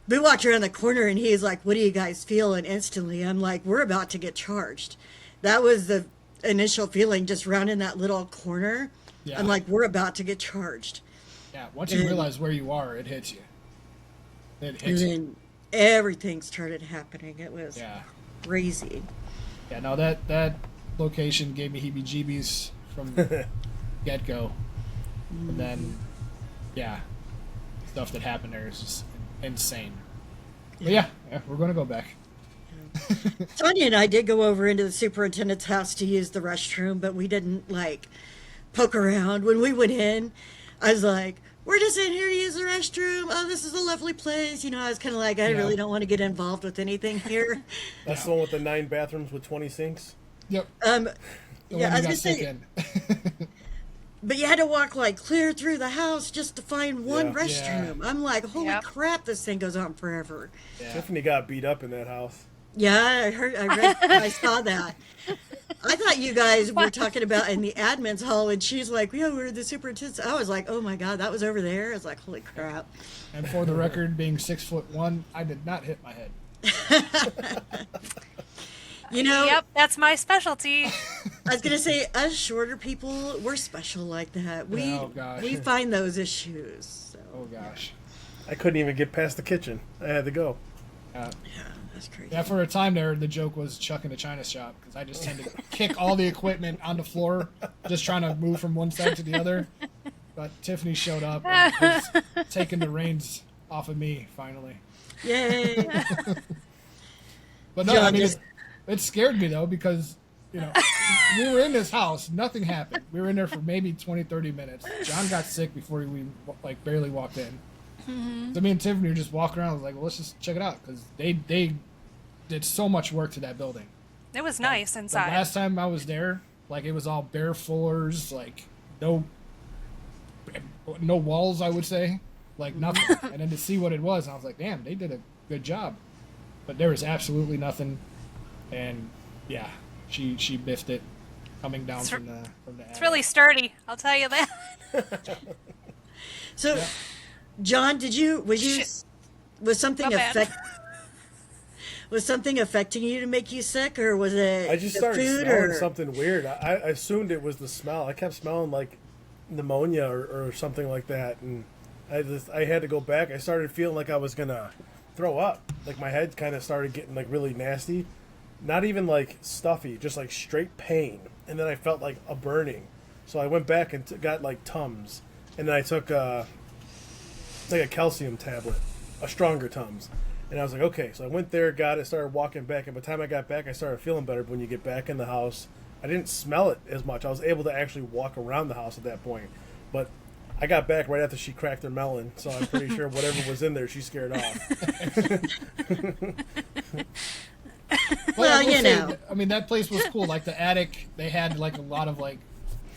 we walked around the corner and he's like, what do you guys feel? And instantly I'm like, we're about to get charged. That was the initial feeling, just rounding that little corner. Yeah. I'm like, we're about to get charged. Yeah. Once you realize where you are, it hits you. It And hits you. then everything started happening. It was Yeah. crazy. Yeah. No, that location gave me heebie-jeebies from get-go. And then, yeah, stuff that happened there is just insane. But yeah, we're going to go back. Sonia and I did go over into the superintendent's house to use the restroom, but we didn't like poke around. When we went in, I was like, we're just in here to use the restroom. Oh, this is a lovely place. You know, I was kind of like, I Yeah. really don't want to get involved with anything here. That's the one with the 9 bathrooms with 20 sinks. Yep. Yeah, The I one was you gonna got sick say, in. but you had to walk like clear through the house just to find one Yeah. restroom. I'm like, holy Yep. crap, this thing goes on forever. Yeah. Tiffany got beat up in that house. Yeah, I saw that. I thought you guys were talking about in the admin's hall, and she's like, yeah, we're the superintendent. I was like, oh my God, that was over there. I was like, holy crap. And for the record, being 6'1", I did not hit my head. You know, Yep, that's my specialty. I was going to say, us shorter people, we're special like that. Oh, gosh. We find those issues. So. Oh gosh. I couldn't even get past the kitchen. I had to go. Yeah, that's crazy. Yeah, for a time there, the joke was chucking a china shop because I just tend to kick all the equipment on the floor, just trying to move from one side to the other. But Tiffany showed up and was taking the reins off of me finally. Yay. But no, John I mean, just- it scared me though because we were in this house, nothing happened. We were in there for maybe 20, 30 minutes. John got sick before we like barely walked in. So me and Tiffany were just walking around. I was like, well, let's just check it out because they did so much work to that building. It was nice The inside. last time I was there, like it was all bare floors, like no walls, I would say, like nothing. And then to see what it was, I was like, damn, they did a good job. But there was absolutely nothing, and yeah, she biffed it. coming down from the It's attic. really sturdy, I'll tell you that. So, John, was something My bad. was something affecting you to make you sick, or was it I just the started food, smelling or something weird. I assumed it was the smell. I kept smelling like pneumonia or something like that, and I had to go back. I started feeling like I was gonna throw up. Like my head kind of started getting like really nasty. Not even like stuffy, just like straight pain. And then I felt like a burning. So I went back and got like Tums, and then I took like a calcium tablet, a stronger Tums. And I was like, okay. So I went there, got it, started walking back. And by the time I got back, I started feeling better. But when you get back in the house, I didn't smell it as much. I was able to actually walk around the house at that point. But I got back right after she cracked her melon, so I'm pretty sure whatever was in there, she scared off. Well, I will you say, know. I mean, that place was cool. Like the attic, they had like a lot of like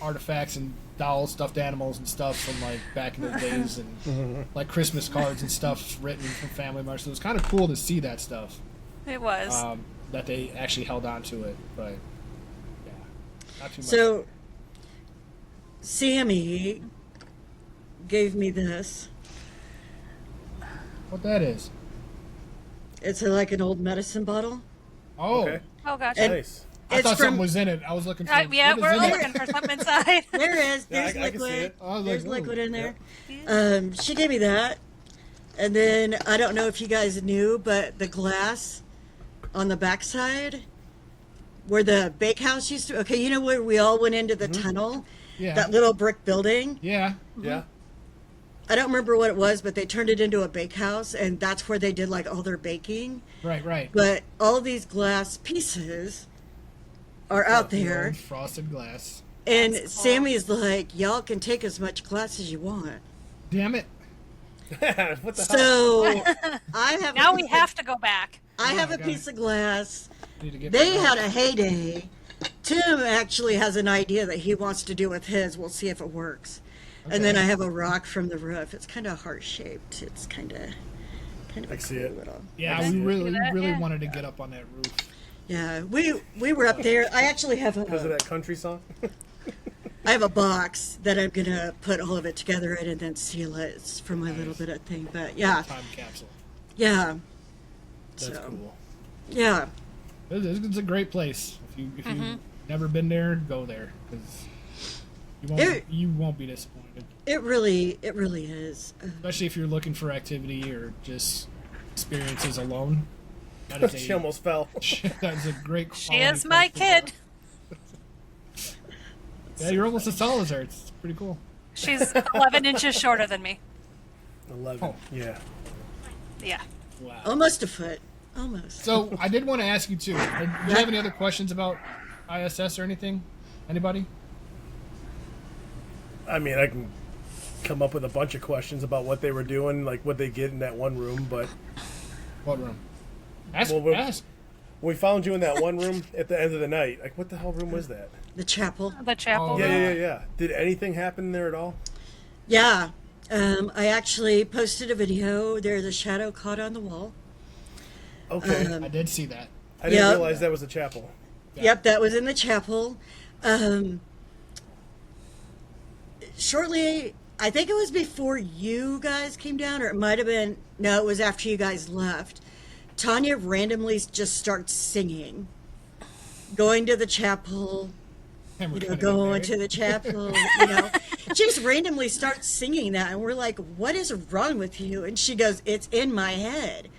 artifacts and dolls, stuffed animals and stuff from like back in the days, and like Christmas cards and stuff written from family members. So it was kind of cool to see that stuff. It was. That they actually held on to it, but yeah, not too much. So, Sammy gave me this. What that is? It's like an old medicine bottle. Oh, Okay. Oh, gotcha. And- Nice. I It's thought from- something was in it. I was looking for. Yeah, what is we're in it? looking for something inside. There is. Yeah, There's I can see liquid. it. I was There's like, liquid ooh. in there. She gave me that. And then, I don't know if you guys knew, but the glass on the backside where the bakehouse used to... Okay, you know where we all went into the tunnel? Yeah. That little brick building? Yeah. Yeah. I don't remember what it was, but they turned it into a bakehouse, and that's where they did, like, all their baking. Right. Right. But all these glass pieces are out The there. old frosted glass. And That's cool. Sammy's like, y'all can take as much glass as you want. Damn it! What the hell? So I have Now we have to go back. I have Oh, a God. piece of glass. Need to get They back had up. a heyday. Tim actually has an idea that he wants to do with his. We'll see if it works. And then Okay. I have a rock from the roof. It's kind of heart shaped. It's kind of a I see cool it. little. Yeah, we really that, really yeah. wanted to get up on that roof. Yeah, we were up there. I actually have Because of a that country song? I have a box that I'm gonna put all of it together in and then seal it. It's for my little bit of thing. But yeah, Time capsule. yeah, That's So. cool. yeah. It's a great place. If you've never been there, go there because you won't be disappointed. It really is. Especially if you're looking for activity or just experiences alone. That is She almost fell. that is a great. She quality is my place to kid. go. Yeah, you're almost as tall as her. It's pretty cool. She's 11 inches shorter than me. 11. Oh. Yeah. Yeah. Wow. Almost a foot. Almost. So I did want to ask you too. Do you have any other questions about ISS or anything? Anybody? I mean, I can come up with a bunch of questions about what they were doing, like what they get in that one room, but What room? Ask. Well, ask. we found you in that one room at the end of the night. Like, what the hell room was that? The chapel. The chapel. Oh, Yeah. Did anything happen there at all? Yeah. I actually posted a video. There's a shadow caught on the wall. Okay. I did see that. I didn't yeah. realize that was a chapel. Yeah. Yep, that was in the chapel. Shortly, I think it was before you guys came down, or it might have been, no, it was after you guys left. Tanya randomly just starts singing, going to the chapel, And we're you know, gonna get going married. to the chapel, you know. She just randomly starts singing that, and we're like, what is wrong with you? And she goes, it's in my head.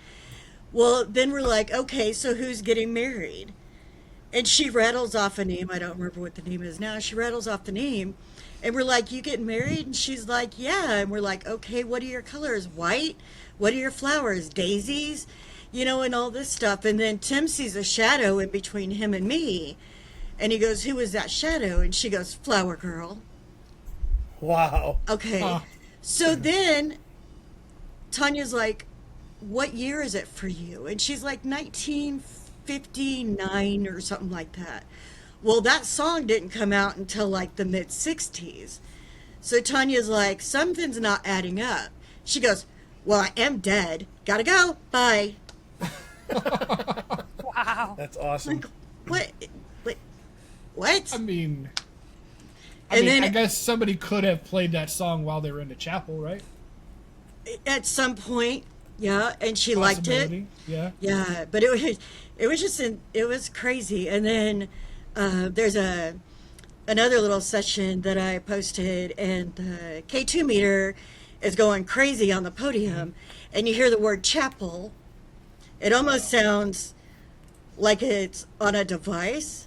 Well, then we're like, okay, so who's getting married? And she rattles off a name. I don't remember what the name is now. She rattles off the name. And we're like, you getting married? And she's like, yeah. And we're like, okay, what are your colors? White? What are your flowers? Daisies? You know, and all this stuff. And then Tim sees a shadow in between him and me. And he goes, who is that shadow? And she goes, Flower Girl. Wow. Okay. Huh. So then Tanya's like, what year is it for you? And she's like, 1959 or something like that. Well, that song didn't come out until like the mid 60s. So Tanya's like, something's not adding up. She goes, well, I am dead. Gotta go. Bye. Wow. That's awesome. What? What? I mean, And then I guess somebody could have played that song while they were in the chapel, right? at some point, yeah, and she liked it. Possibility. Yeah. Yeah, but it was just it was crazy. And then there's another little session that I posted, and the K2 meter is going crazy on the podium, and you hear the word chapel. It almost sounds like it's on a device,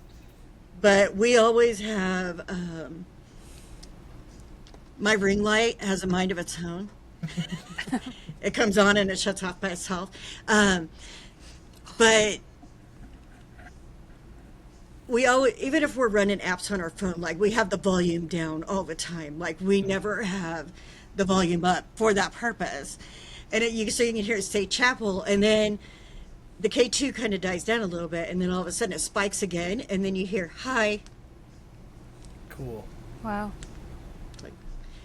but we always have my ring light has a mind of its own. It comes on and it shuts off by itself. But we always, even if we're running apps on our phone, like we have the volume down all the time. Like we never have the volume up for that purpose. And so you can hear it say chapel, and then the K2 kind of dies down a little bit, and then all of a sudden it spikes again, and then you hear hi. Cool. Wow.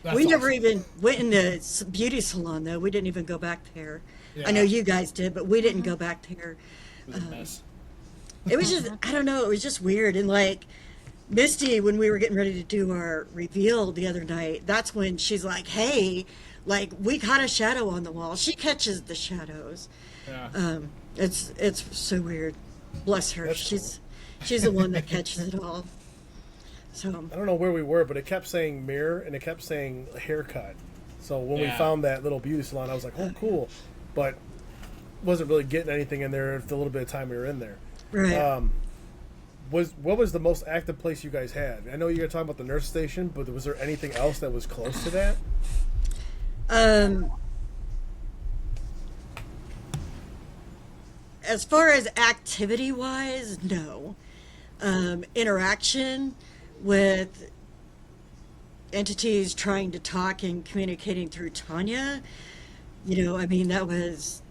That's We never awesome. even went in the beauty salon, though. We didn't even go back there. Yeah. I know you guys did, but we didn't go back there. It was a mess. It was just, I don't know, it was just weird. And like Misty, when we were getting ready to do our reveal the other night, that's when she's like, hey, like we caught a shadow on the wall. She catches the shadows. Yeah. It's so weird. Bless her. That's She's the one that catches it all. So I don't know where we were, but it kept saying mirror and it kept saying haircut. So when we Yeah. found that little beauty salon, I was like, oh, cool. But wasn't really getting anything in there the little bit of time we were in there. right. What was the most active place you guys had? I know you were talking about the nurse station, but was there anything else that was close to that? As far as activity wise, no. Interaction with entities trying to talk and communicating through Tanya, I mean, that was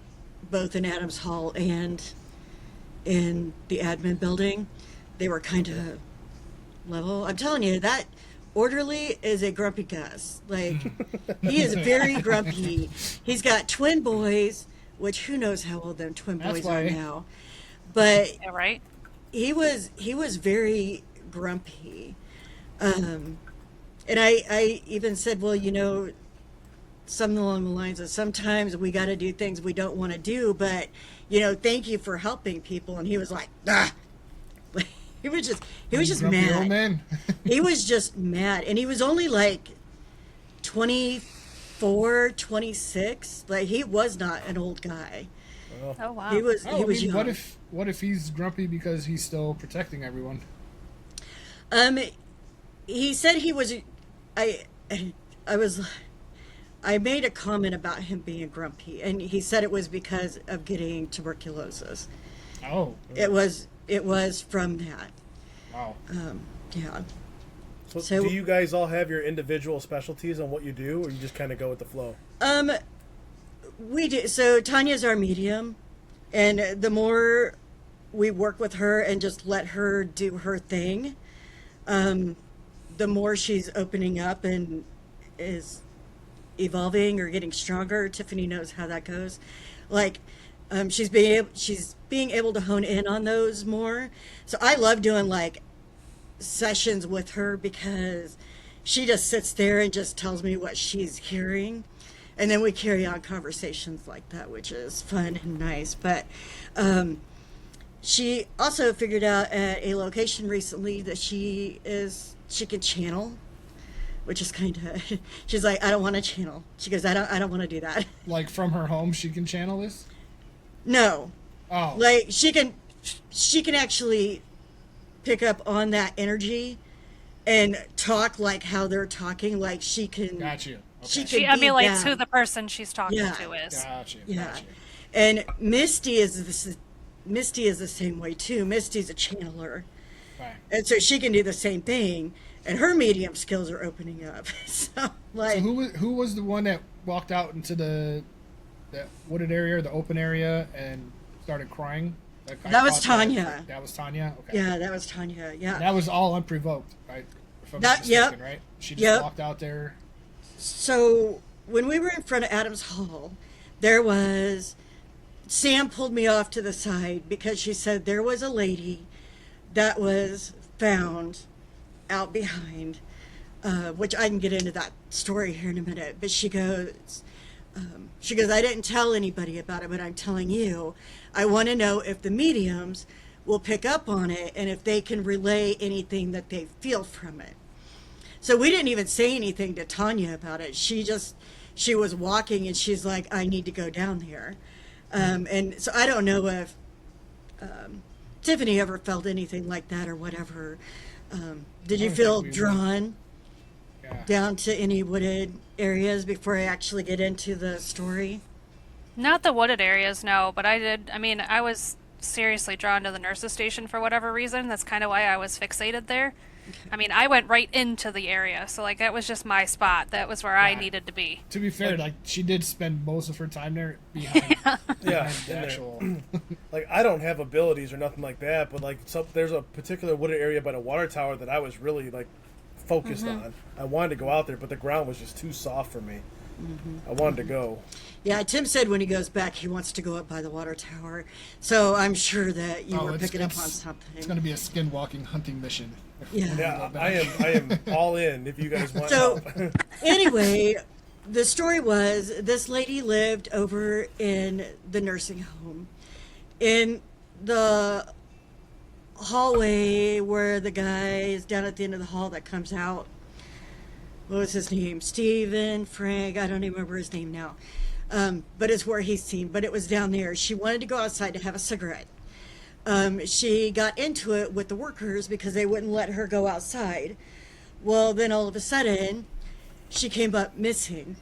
both in Adams Hall and in the admin building. They were kind of level. I'm telling you, that orderly is a grumpy Gus. Like, he is very grumpy. He's got twin boys, which who knows how old them twin That's boys why. are now. But Yeah, right? he was very grumpy. And I even said, well, something along the lines of sometimes we got to do things we don't want to do, but thank you for helping people. And he was like, ah. He was just Grumpy old mad. man. He was just mad, and he was only like 24, 26. Like, he was not an old guy. Oh, wow. He was Oh, he I was mean, young. what if he's grumpy because he's still protecting everyone? He said he was. I made a comment about him being grumpy, and he said it was because of getting tuberculosis. Oh. It was from that. Wow. Yeah. So do you guys all have your individual specialties on what you do, or you just kind of go with the flow? We do. So Tanya's our medium, and the more we work with her and just let her do her thing, the more she's opening up and is evolving or getting stronger. Tiffany knows how that goes. Like, she's being able to hone in on those more. So I love doing like sessions with her because she just sits there and just tells me what she's hearing, and then we carry on conversations like that, which is fun and nice. But she also figured out at a location recently that she can channel, which is kind of, she's like, I don't want to channel. She goes, I don't want to do that. Like from her home, she can channel this. No, Oh. like she can actually pick up on that energy and talk like how they're talking. Like she can. Got you. She Okay. can She be emulates them. who the person she's talking Yeah. to is. Got you. Yeah. Got you. And Misty is the same way too. Misty's a channeler, Right. and so she can do the same thing. And her medium skills are opening up. So like, So who was the one that walked out into that wooded area, the open area, and started crying? That was Tanya. That was Tanya. Okay. yeah, that was Tanya. Yeah. That was all unprovoked, right? If I'm That- not yep. mistaken, right? She just Yep. walked out there. So when we were in front of Adams Hall, Sam pulled me off to the side because she said there was a lady that was found out behind, which I can get into that story here in a minute, but she goes, I didn't tell anybody about it, but I'm telling you. I want to know if the mediums will pick up on it and if they can relay anything that they feel from it. So we didn't even say anything to Tanya about it. She was walking and she's like, I need to go down there. And so I don't know if Tiffany ever felt anything like that or whatever. Did you feel drawn down to any wooded areas before I actually get into the story? Not the wooded areas, no, but I did. I mean, I was seriously drawn to the nurse's station for whatever reason. That's kind of why I was fixated there. Okay. I mean, I went right into the area, so like that was just my spot. That was where I needed to be. To be fair, like she did spend most of her time there behind, behind the actual. Like I don't have abilities or nothing like that, but like there's a particular wooded area by the water tower that I was really like focused on. I wanted to go out there, but the ground was just too soft for me. I wanted to go. Yeah, Tim said when he goes back, he wants to go up by the water tower. So I'm sure that you were picking up on something. It's going to be a skinwalking hunting mission. Yeah, I am all in if you guys want so, help. Anyway, the story was this lady lived over in the nursing home. In the hallway where the guy is down at the end of the hall that comes out. What was his name? Stephen, Frank, I don't even remember his name now. But it's where he's seen. But it was down there. She wanted to go outside to have a cigarette. She got into it with the workers because they wouldn't let her go outside. Well, then all of a sudden, she came up missing.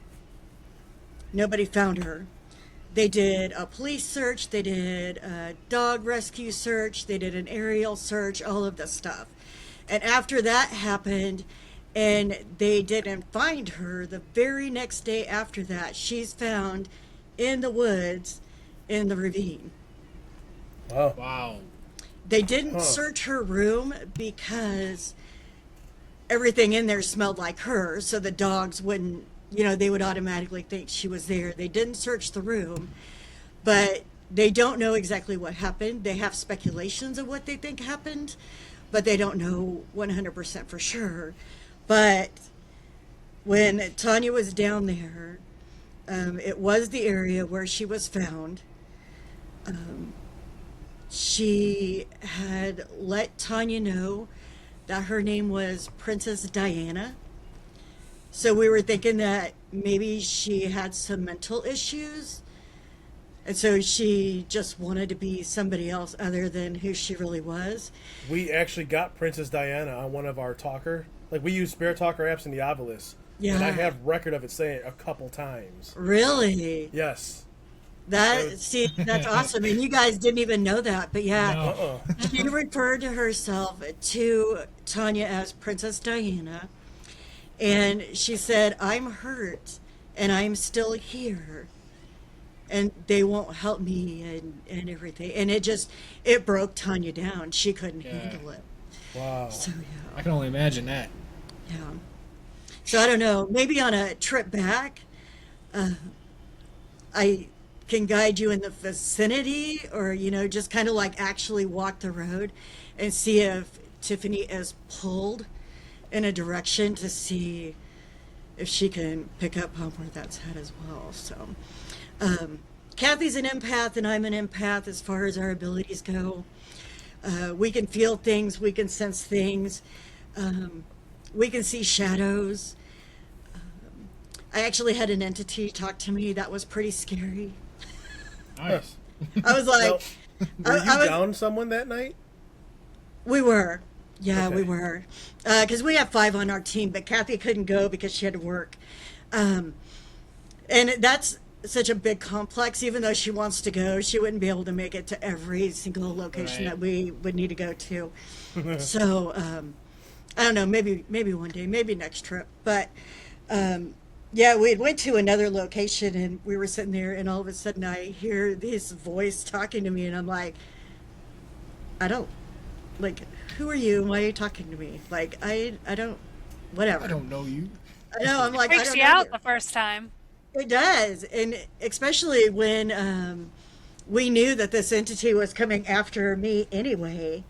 Nobody found her. They did a police search. They did a dog rescue search. They did an aerial search, all of this stuff. And after that happened, and they didn't find her, the very next day after that, she's found in the woods in the ravine. Oh. Wow. They didn't search her room because everything in there smelled like her, so the dogs wouldn't, they would automatically think she was there. They didn't search the room, but they don't know exactly what happened. They have speculations of what they think happened, but they don't know 100% for sure. But when Tanya was down there, it was the area where she was found. She had let Tanya know that her name was Princess Diana. So we were thinking that maybe she had some mental issues. And so she just wanted to be somebody else other than who she really was. We actually got Princess Diana on one of our talker. Like, we use Spirit Talker apps in the Obelisk. Yeah. And I have record of it saying it a couple times. Really? Yes. That's awesome. And you guys didn't even know that. But yeah, No. she referred to herself to Tanya as Princess Diana. And she said, I'm hurt and I'm still here. And they won't help me and everything. And it broke Tanya down. She couldn't handle it. Wow. So, yeah. I can only imagine that. Yeah. So I don't know. Maybe on a trip back, I can guide you in the vicinity or, just kind of like actually walk the road and see if Tiffany is pulled in a direction to see if she can pick up on where that's at as well. So Kathy's an empath and I'm an empath as far as our abilities go. We can feel things, we can sense things, we can see shadows. I actually had an entity talk to me that was pretty scary. Nice. I was like... Were you down someone that night? We were. Yeah, Okay. we were. Because we have 5 on our team, but Kathy couldn't go because she had to work. And that's such a big complex. Even though she wants to go, she wouldn't be able to make it to every single location Right. that we would need to go to. So, I don't know, maybe one day, maybe next trip. But, yeah, we went to another location and we were sitting there and all of a sudden I hear this voice talking to me and I'm like, who are you? Why are you talking to me? Like, I don't, whatever. I don't know you. I know, I'm like, I Freaks don't you know out you. the first time. It does. And especially when we knew that this entity was coming after me anyway.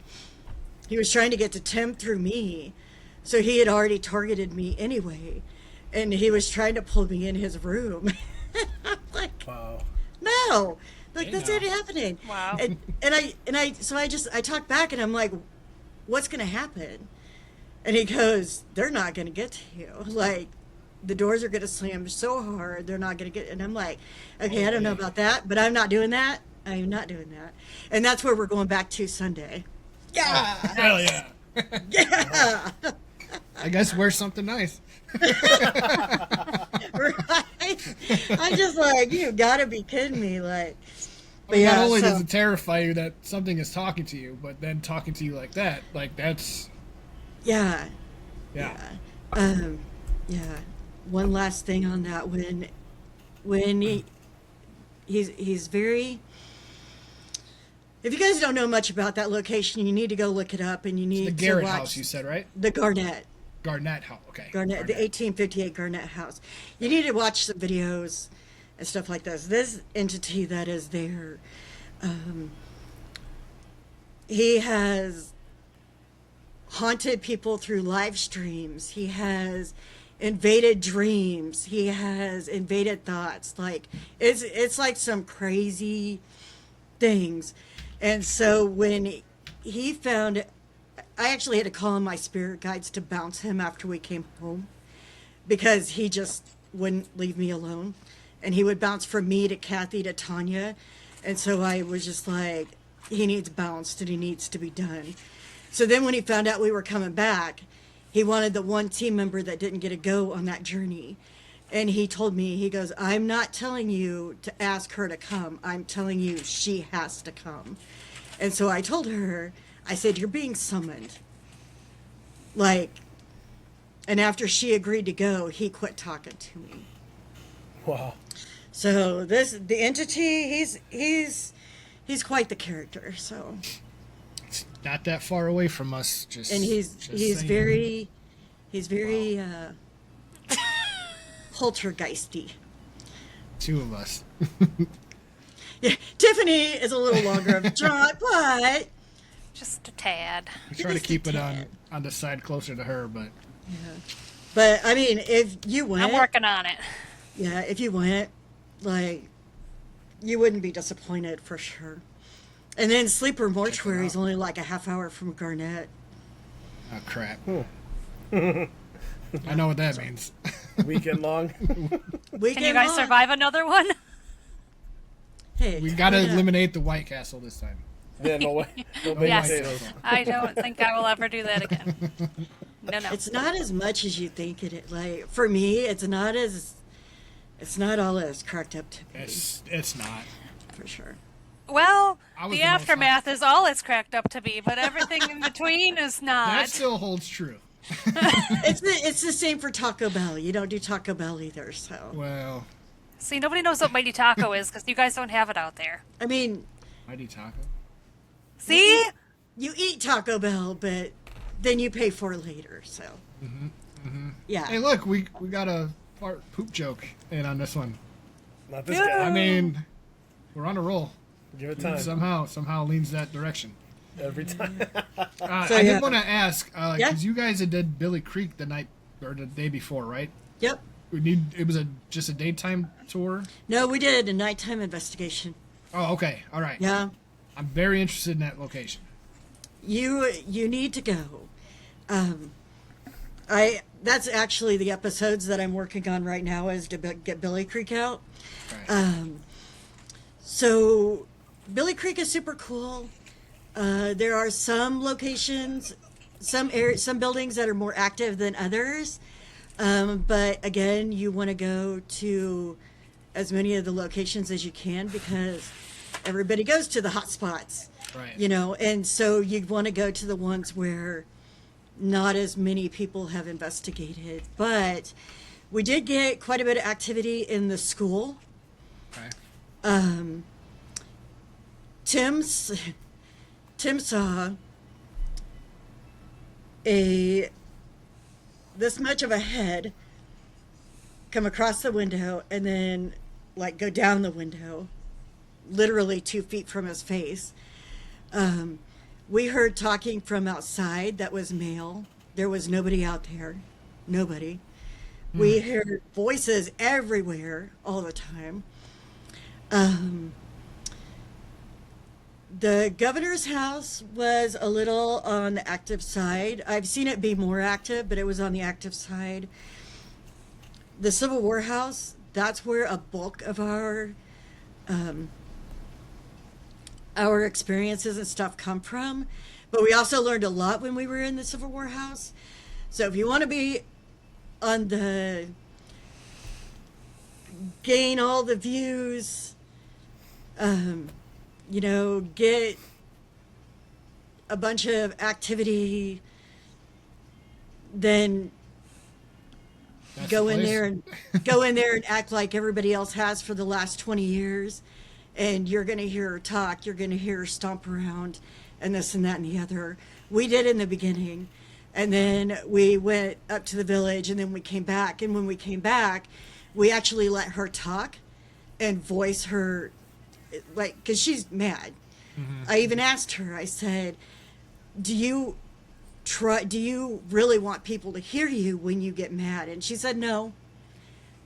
he was trying to get to Tim through me. So he had already targeted me anyway. And he was trying to pull me in his room. I'm like, Wow. no, like, Hey, that's now. not happening. Wow. I talked back and I'm like, what's going to happen? And he goes, they're not going to get to you. Like, the doors are going to slam so hard, they're not going to get. And I'm like, okay, I don't know about that, but I'm not doing that. I am not doing that. And that's where we're going back to Sunday. Yeah. Hell yeah. Yeah. I guess wear something nice. Right? I'm just like, you gotta be kidding me. Like, but Not yeah, only so, does it terrify you that something is talking to you, but then talking to you like that, like that's yeah. yeah. Yeah. One last thing on that, when he's very. If you guys don't know much about that location, you need to go look it up, and you need The to Garrett watch House, you said, right? the Garnett. Garnett House. Okay. Garnett, the 1858 Garnett House. You need to watch some videos and stuff like this. This entity that is there, he has haunted people through live streams. He has invaded dreams. He has invaded thoughts. Like, it's like some crazy things. And so when he found, I actually had to call on my spirit guides to bounce him after we came home, because he just wouldn't leave me alone. And he would bounce from me to Kathy to Tanya. And so I was just like, he needs bounced and he needs to be done. So then when he found out we were coming back, he wanted the one team member that didn't get to go on that journey. And he told me, he goes, I'm not telling you to ask her to come. I'm telling you she has to come. And so I told her, I said, you're being summoned. Like, and after she agreed to go, he quit talking to me. Wow. So the entity, he's quite the character. So, It's not that far away from us. Just and he's saying. very poltergeisty. Two of us. Yeah, Tiffany is a little longer of a trot, but Just a tad. We try to Just a keep it tad. on the side closer to her, but I mean, if you went, I'm working on it. yeah, if you went, like, you wouldn't be disappointed for sure. And then Sleeper Mortuary is out. only like a half hour from Garnett. oh crap. I know what that means. Weekend long. Can you guys survive another one? Hey, We got to yeah. eliminate the White Castle this time. Yeah, no way. No baked Yes. potatoes. I don't think I will ever do that again. No. It's not as much as you think it is. Like, for me, it's not all as cracked up to be, It's not. for sure. Well, I was the the most aftermath is all it's cracked up to be, but everything in between is That not. still holds true. It's the same for Taco Bell. You don't do Taco Bell either, so. Well, See, nobody knows what Mighty Taco is because you guys don't have it out there. I mean, Mighty Taco. See? you eat Taco Bell, but then you pay for it later, so. Yeah. Hey, look, we got a poop joke in on this one. Not this guy. I mean, we're on a roll. Give it time. Somehow leans that direction. Every time. So, I yeah. did want to ask, because Yeah. you guys had did Billy Creek the night or the day before, right? Yep. It was just a daytime tour. No, we did a nighttime investigation. Oh, okay, all right. Yeah. I'm very interested in that location. You need to go. That's actually the episodes that I'm working on right now, is to get Billy Creek out. Right. So Billy Creek is super cool. There are some locations, some buildings that are more active than others. But again, you want to go to as many of the locations as you can, because everybody goes to the hot spots. Right. You know, and so you'd want to go to the ones where not as many people have investigated. But we did get quite a bit of activity in the school. Okay. Tim saw this much of a head come across the window and then like go down the window, literally 2 feet from his face. We heard talking from outside that was male. There was nobody out there. Nobody. We heard voices everywhere all the time. The governor's house was a little on the active side. I've seen it be more active, but it was on the active side. The Civil War house, that's where a bulk of our experiences and stuff come from. But we also learned a lot when we were in the Civil War house. So if you want to be on the gain all the views, get a bunch of activity, then That's go the in place. there and go in there and act like everybody else has for the last 20 years, and you're going to hear her talk, you're going to hear her stomp around, and this and that and the other. We did in the beginning, and then we went up to the village, and then we came back, and when we came back, we actually let her talk and voice her, like, because she's mad. I even asked her, I said, do you really want people to hear you when you get mad? And she said no,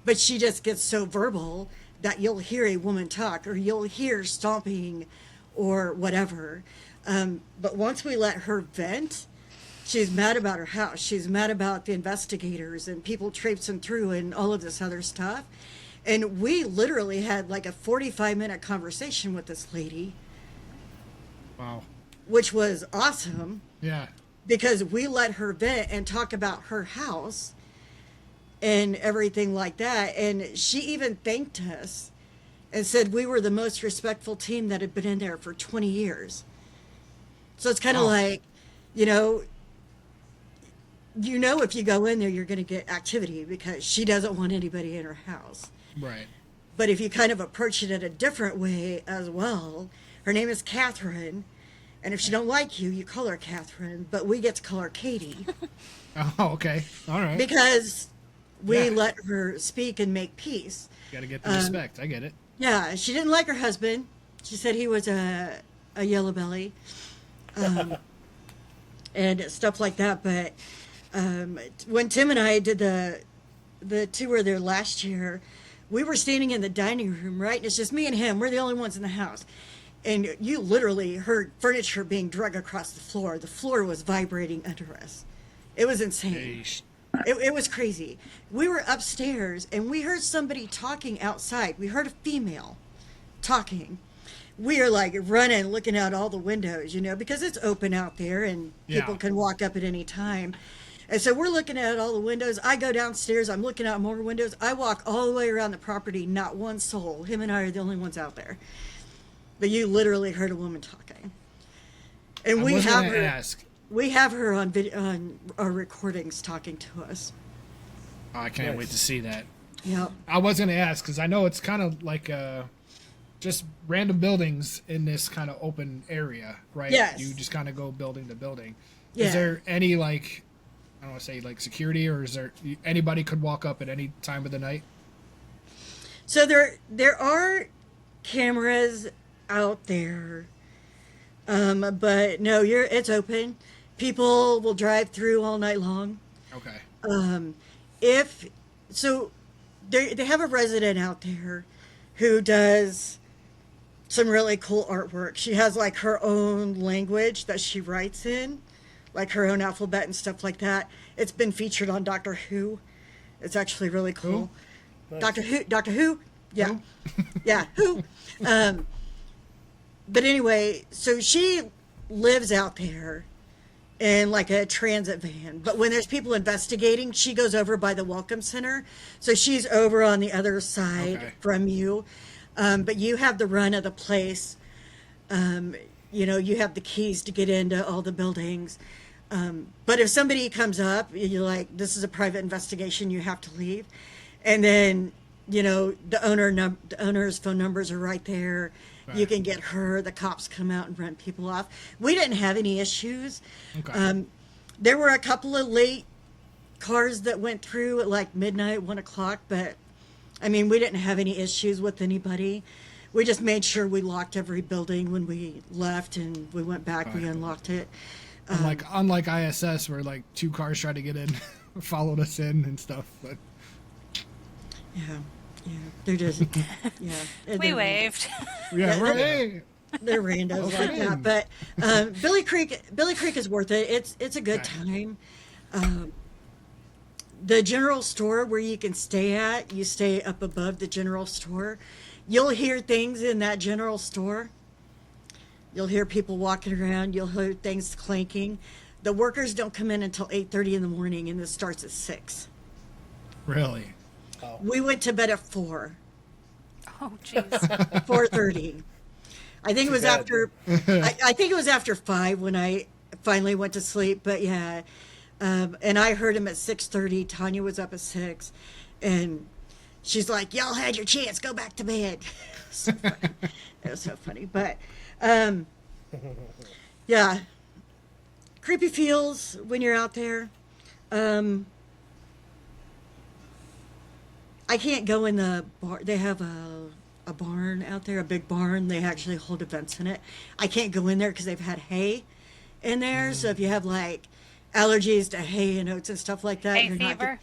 but she just gets so verbal that you'll hear a woman talk, or you'll hear stomping or whatever. But once we let her vent, she's mad about her house, she's mad about the investigators and people traipsing through and all of this other stuff. And we literally had like a 45-minute conversation with this lady, Wow. which was awesome, Yeah. because we let her vent and talk about her house and everything like that. And she even thanked us and said we were the most respectful team that had been in there for 20 years. So it's kind of Wow. like, if you go in there, you're going to get activity because she doesn't want anybody in her house. Right. But if you kind of approach it in a different way as well, her name is Catherine. And if she don't like you, you call her Catherine, but we get to call her Katie Oh, okay. All right. because we Yeah. let her speak and make peace. Got to get the respect. I get it. Yeah, she didn't like her husband. She said he was a yellow belly, and stuff like that. But when Tim and I did the tour there last year, we were standing in the dining room, right? And it's just me and him. We're the only ones in the house. And you literally heard furniture being dragged across the floor. The floor was vibrating under us. It was insane. Yeesh. It was crazy. We were upstairs and we heard somebody talking outside. We heard a female talking. We are like running, looking out all the windows, because it's open out there and people Yeah. can walk up at any time. And so we're looking at all the windows. I go downstairs. I'm looking out more windows. I walk all the way around the property. Not one soul. Him and I are the only ones out there. But you literally heard a woman talking. And I we was have going to her. ask. We have her on video, on our recordings talking to us. Oh, I can't Nice. wait to see that. Yep. I was going to ask because I know it's kind of like just random buildings in this kind of open area, right? Yes. You just kind of go building to building. Yeah. Is there any I don't want to say security, or is there anybody could walk up at any time of the night? So there are cameras out there, but no, it's open. People will drive through all night long. Okay. They have a resident out there who does some really cool artwork. She has like her own language that she writes in, like her own alphabet and stuff like that. It's been featured on Doctor Who. It's actually really cool. Nice. Doctor Who? Yeah. Yeah, Who? But anyway, so she lives out there in like a transit van. But when there's people investigating, she goes over by the Welcome Center. So she's over on the other side Okay. from you. But you have the run of the place. You have the keys to get into all the buildings. But if somebody comes up, you're like, this is a private investigation, you have to leave. And then, the owner's phone numbers are right there. You Right. can get her. The cops come out and run people off. We didn't have any issues. Okay. There were a couple of late cars that went through at like midnight, 1 o'clock, but I mean, we didn't have any issues with anybody. we just made sure we locked every building when we left, and we went back, we unlocked it. Unlike ISS, where like 2 cars tried to get in, followed us in and stuff. But Yeah, they're just, yeah. We waved. yeah, right. They're randos like that. But Billy Creek is worth it. It's a good time. The general store where you can stay at, you stay up above the general store. You'll hear things in that general store. You'll hear people walking around. You'll hear things clanking. The workers don't come in until 8:30 in the morning, and this starts at 6. Really? We went to bed at 4. Oh, jeez. 4:30. I think it was bad. after. I think it was after 5 when I finally went to sleep. But yeah, and I heard him at 6:30. Tanya was up at 6, and she's like, "Y'all had your chance. Go back to bed." So funny. It was so funny. But yeah, creepy feels when you're out there. I can't go in the bar. They have a barn out there, a big barn. They actually hold events in it. I can't go in there because they've had hay in there. So if you have like allergies to hay and oats and stuff like that, Hay you're not. fever.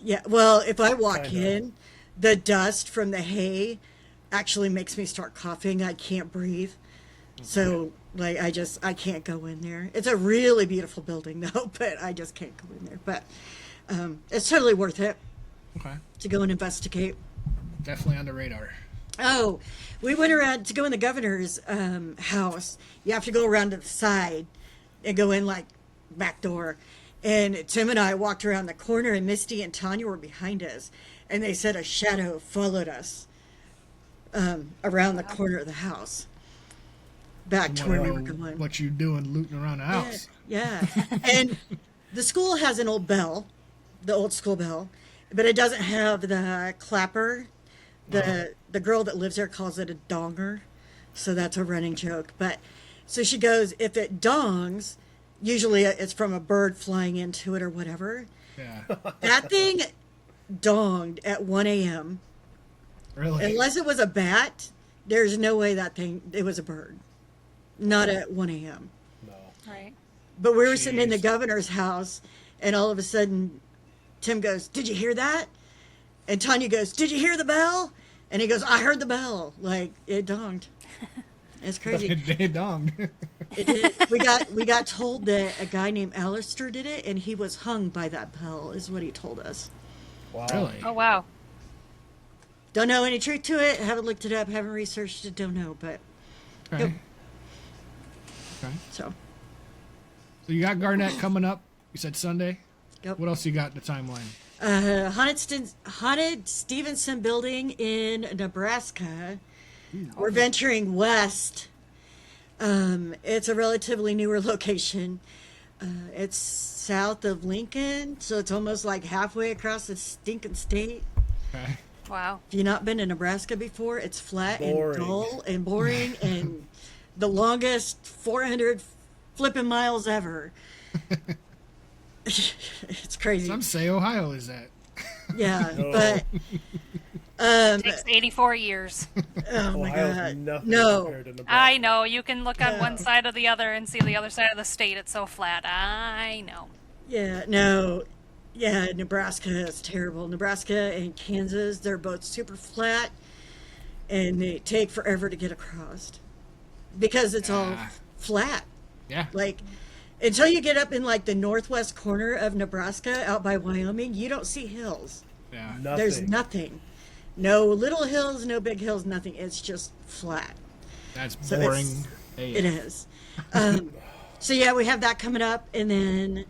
Yeah. Well, if I walk Kinda. in, the dust from the hay actually makes me start coughing. I can't breathe. So like I can't go in there. It's a really beautiful building though, but I just can't go in there. But it's totally worth it Okay. to go and investigate. Definitely on the radar. Oh, we went around to go in the governor's house. You have to go around to the side and go in like back door. And Tim and I walked around the corner, and Misty and Tanya were behind us. And they said a shadow followed us around the corner of the house, back to where we were going. What you doing looting around the house? Yeah. And the school has an old bell, the old school bell, but it doesn't have the clapper. The girl that lives there calls it a donger, so that's a running joke. But so she goes, if it dongs, usually it's from a bird flying into it or whatever. Yeah. That thing donged at 1 a.m. Really? Unless it was a bat, there's no way it was a bird. Not at 1 a.m. No. Right. But we were sitting in the Jeez. governor's house, and all of a sudden, Tim goes, "Did you hear that?" And Tanya goes, "Did you hear the bell?" And he goes, "I heard the bell." Like, it donged. It's crazy. It donged. It did. We got told that a guy named Alistair did it, and he was hung by that bell, is what he told us. Wow. Really? Oh, wow. Don't know any truth to it. Haven't looked it up. Haven't researched it. Don't know. But Okay. Yep. Okay. so, So you got Garnett coming up. You said Sunday. yep. What else you got in the timeline? Haunted Stevenson building in Nebraska. We're venturing west. It's a relatively newer location. It's south of Lincoln, so it's almost like halfway across the stinking state. Okay. Wow. If you've not been to Nebraska before, it's flat Boring. and dull and boring and the longest 400 flipping miles ever. It's crazy. Some say Ohio is that. Yeah, No. but Takes 84 years. oh my Ohio's god, nothing no. compared to Nebraska. I know. You can look on one side or the other and see the other side of the state. It's so flat. I know. Yeah, no. Yeah, Nebraska is terrible. Nebraska and Kansas, they're both super flat, and they take forever to get across because it's all Yeah. flat. Yeah. Like, until you get up in like the northwest corner of Nebraska out by Wyoming, you don't see hills. Yeah. Nothing. There's nothing. No little hills, no big hills, nothing. It's just flat. That's So boring. It is. So yeah, we have that coming up, and then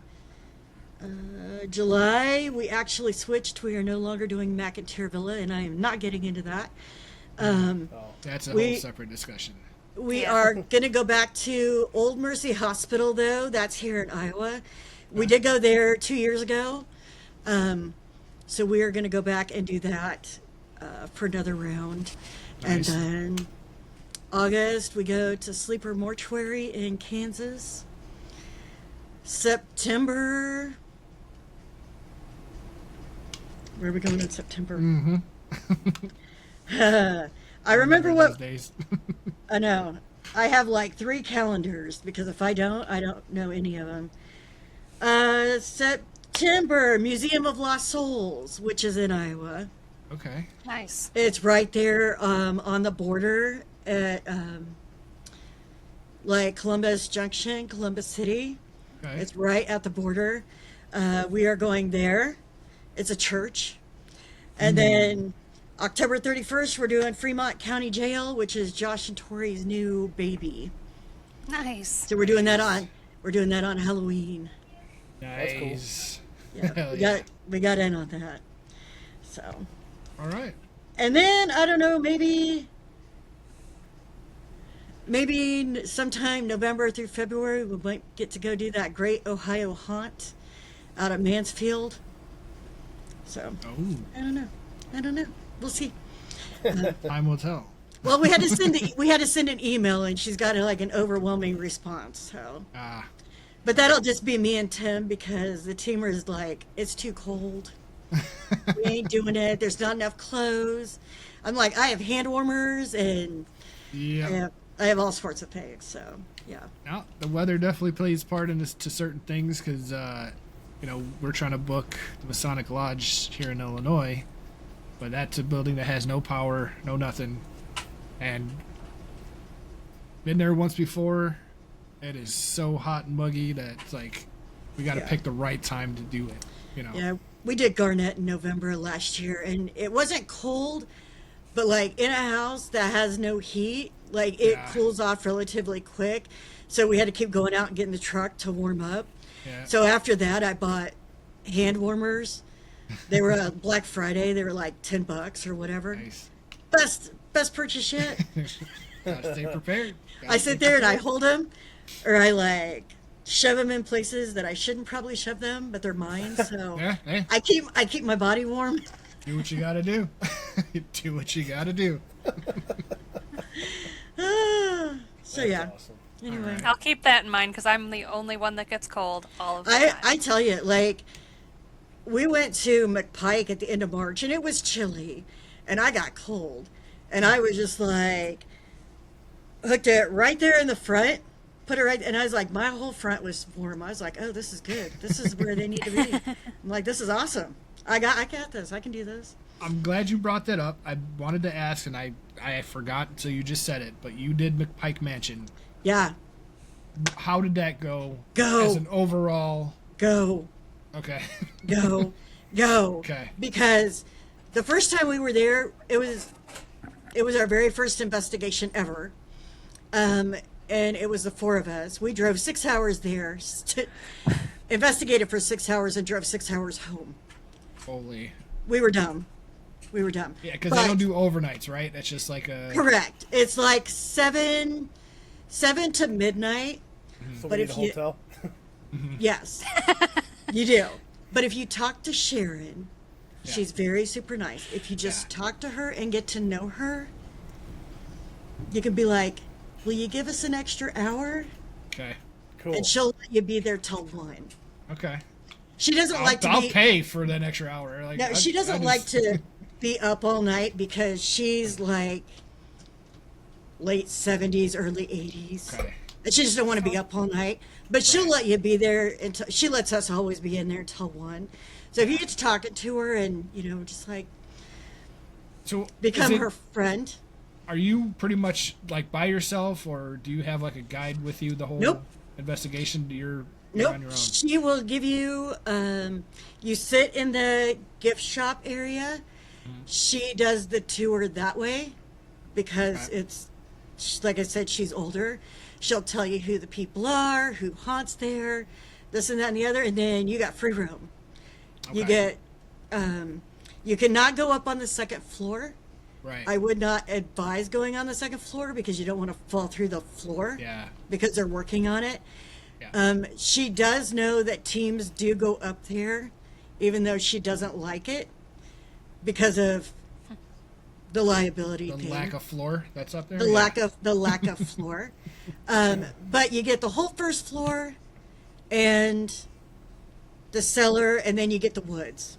July we actually switched. We are no longer doing McIntyre Villa, and I am not getting into that. That's a we- whole separate discussion. We Yeah. are going to go back to Old Mercy Hospital, though. That's here in Iowa. We did go there 2 years ago. So we are going to go back and do that for another round. Nice. And then August, we go to Sleeper Mortuary in Kansas. September. Where are we going in September? I remember those what days. I know. I have like 3 calendars because if I don't know any of them. September, Museum of Lost Souls, which is in Iowa. Okay. Nice. It's right there on the border at like Columbus Junction, Columbus City. Okay. It's right at the border. We are going there. It's a church. And then October 31st, we're doing Fremont County Jail, which is Josh and Tori's new baby. Nice. So we're doing that on Halloween. Nice. Yeah, Hell we got in on that. So, All right. and then I don't know, maybe sometime November through February we might get to go do that Great Ohio Haunt out of Mansfield. So Oh, I don't know. We'll see. time will tell. Well, we had to send an email, and she's got like an overwhelming response. So, Ah, but that'll just be me and Tim because the teamer's like, it's too cold. We ain't doing it. There's not enough clothes. I'm like, I have hand warmers and yeah. I have all sorts of things. So yeah. Now, the weather definitely plays part in this to certain things because, we're trying to book the Masonic Lodge here in Illinois, but that's a building that has no power, no nothing, and been there once before. It is so hot and muggy that it's like we got to Yeah. pick the right time to do it. Yeah, we did Garnett in November last year, and it wasn't cold, but like in a house that has no heat, like it Yeah. cools off relatively quick. So we had to keep going out and getting the truck to warm up. Yeah. So after that, I bought hand warmers. They were Black Friday. They were like $10 or whatever. Nice. Best purchase yet. Gotta stay prepared. I sit there and I hold them, or I like shove them in places that I shouldn't probably shove them, but they're mine. So Yeah, hey, I keep my body warm. do what you gotta do. Do what you gotta do. So yeah. Awesome. Anyway, I'll keep that in mind because I'm the only one that gets cold all of the time. I tell you, like we went to McPike at the end of March and it was chilly, and I got cold, and I was just like hooked it right there in the front, put it right, and I was like, my whole front was warm. I was like, oh, this is good. This is where they need to be. I'm like, this is awesome. I got this. I can do this. I'm glad you brought that up. I wanted to ask, and I forgot until you just said it, but you did McPike Mansion. Yeah, How did that go? Go. As an overall. go. Okay. Go. Okay. Because the first time we were there, it was our very first investigation ever. And it was the 4 of us. We drove 6 hours there, investigated for 6 hours, and drove 6 hours home. Holy. We were dumb. Yeah, because But- they don't do overnights, right? That's just like a. Correct. It's like 7 to midnight. So But we need if a you- hotel. Yes, you do. But if you talk to Sharon, Yeah. she's very super nice. If you just Yeah. talk to her and get to know her, you can be like, will you give us an extra hour? Okay. Cool. And she'll let you be there till 1. Okay. She doesn't like to I'll be. pay for that extra hour. Like, No, she doesn't like to be up all night because she's like late 70s, early 80s. Okay. And she just don't want to be up all night. But she'll Right. let you be there until she lets us always be in there until 1. So if you get to talking to her and, just like So become is it- her friend. Are you pretty much like by yourself, or do you have like a guide with you the whole Nope. investigation? You're Nope. on your own. She will give you, you sit in the gift shop area. She does the tour that way because Okay. like I said, she's older. She'll tell you who the people are, who haunts there, this and that and the other, and then you got free room. You Okay. get, you cannot go up on the second floor. Right. I would not advise going on the second floor because you don't want to fall through the floor. Yeah. Because they're working on it. Yeah. She does know that teams do go up there, even though she doesn't like it because of the liability The thing. lack of floor that's up there. the Yeah. lack of floor. But you get the whole first floor and the cellar, and then you get the woods.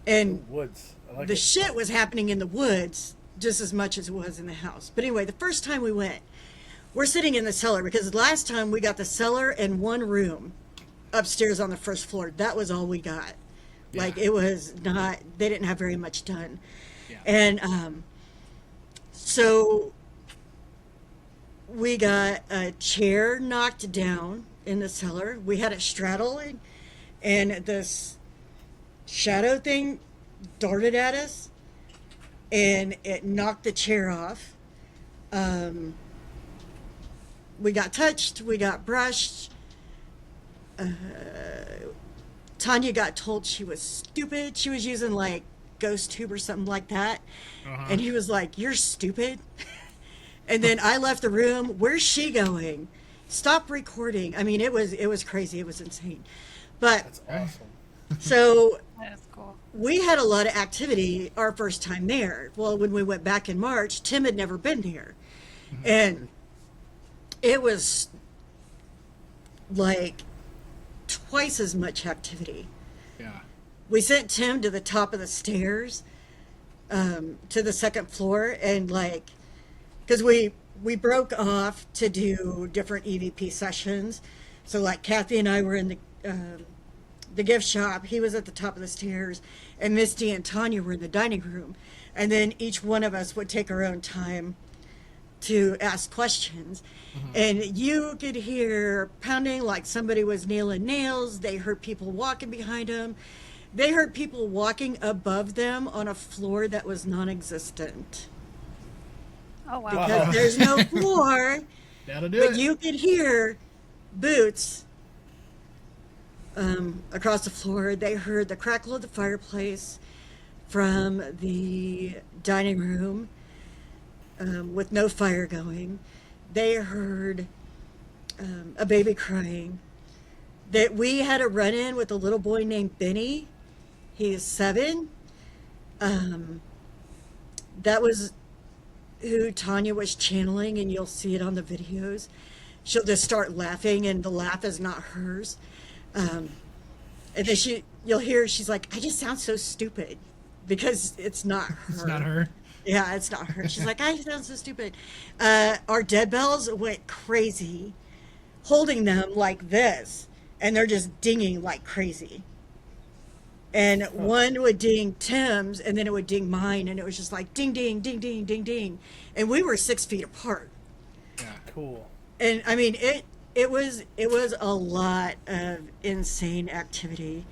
And Woods. I like the it. shit was happening in the woods just as much as it was in the house. But anyway, the first time we went, we're sitting in the cellar because last time we got the cellar and one room upstairs on the first floor. That was all we got. Yeah. Like, it was not, they didn't have very much done. Yeah. And so we got a chair knocked down in the cellar. We had it straddling, and this shadow thing darted at us, and it knocked the chair off. We got touched, we got brushed. Tanya got told she was stupid. She was using like ghost tube or something like that. And he was like, "You're stupid." And then I left the room. Where's she going? Stop recording. I mean, it was crazy. It was insane. But That's awesome. so That's cool. we had a lot of activity our first time there. Well, when we went back in March, Tim had never been there. And it was like twice as much activity. Yeah. We sent Tim to the top of the stairs, to the second floor, and like, because we broke off to do different EVP sessions. So like Kathy and I were in the gift shop. He was at the top of the stairs, and Misty and Tanya were in the dining room. And then each one of us would take our own time to ask questions. And you could hear pounding like somebody was nailing nails. They heard people walking behind them. They heard people walking above them on a floor that was non-existent. Oh wow. Because there's no floor, That'll do but it. you could hear boots across the floor. They heard the crackle of the fireplace from the dining room with no fire going. They heard a baby crying. That we had a run-in with a little boy named Benny. He is 7. That was who Tanya was channeling, and you'll see it on the videos. She'll just start laughing, and the laugh is not hers. And then you'll hear she's like, "I just sound so stupid," because it's not her. It's not her. Yeah, it's not her. She's like, "I sound so stupid." Our dead bells went crazy, holding them like this, and they're just dinging like crazy. And one would ding Tim's, and then it would ding mine, and it was just like ding, ding, ding, ding, ding, ding. And we were 6 feet apart. Yeah. Cool. And I mean, it was a lot of insane activity.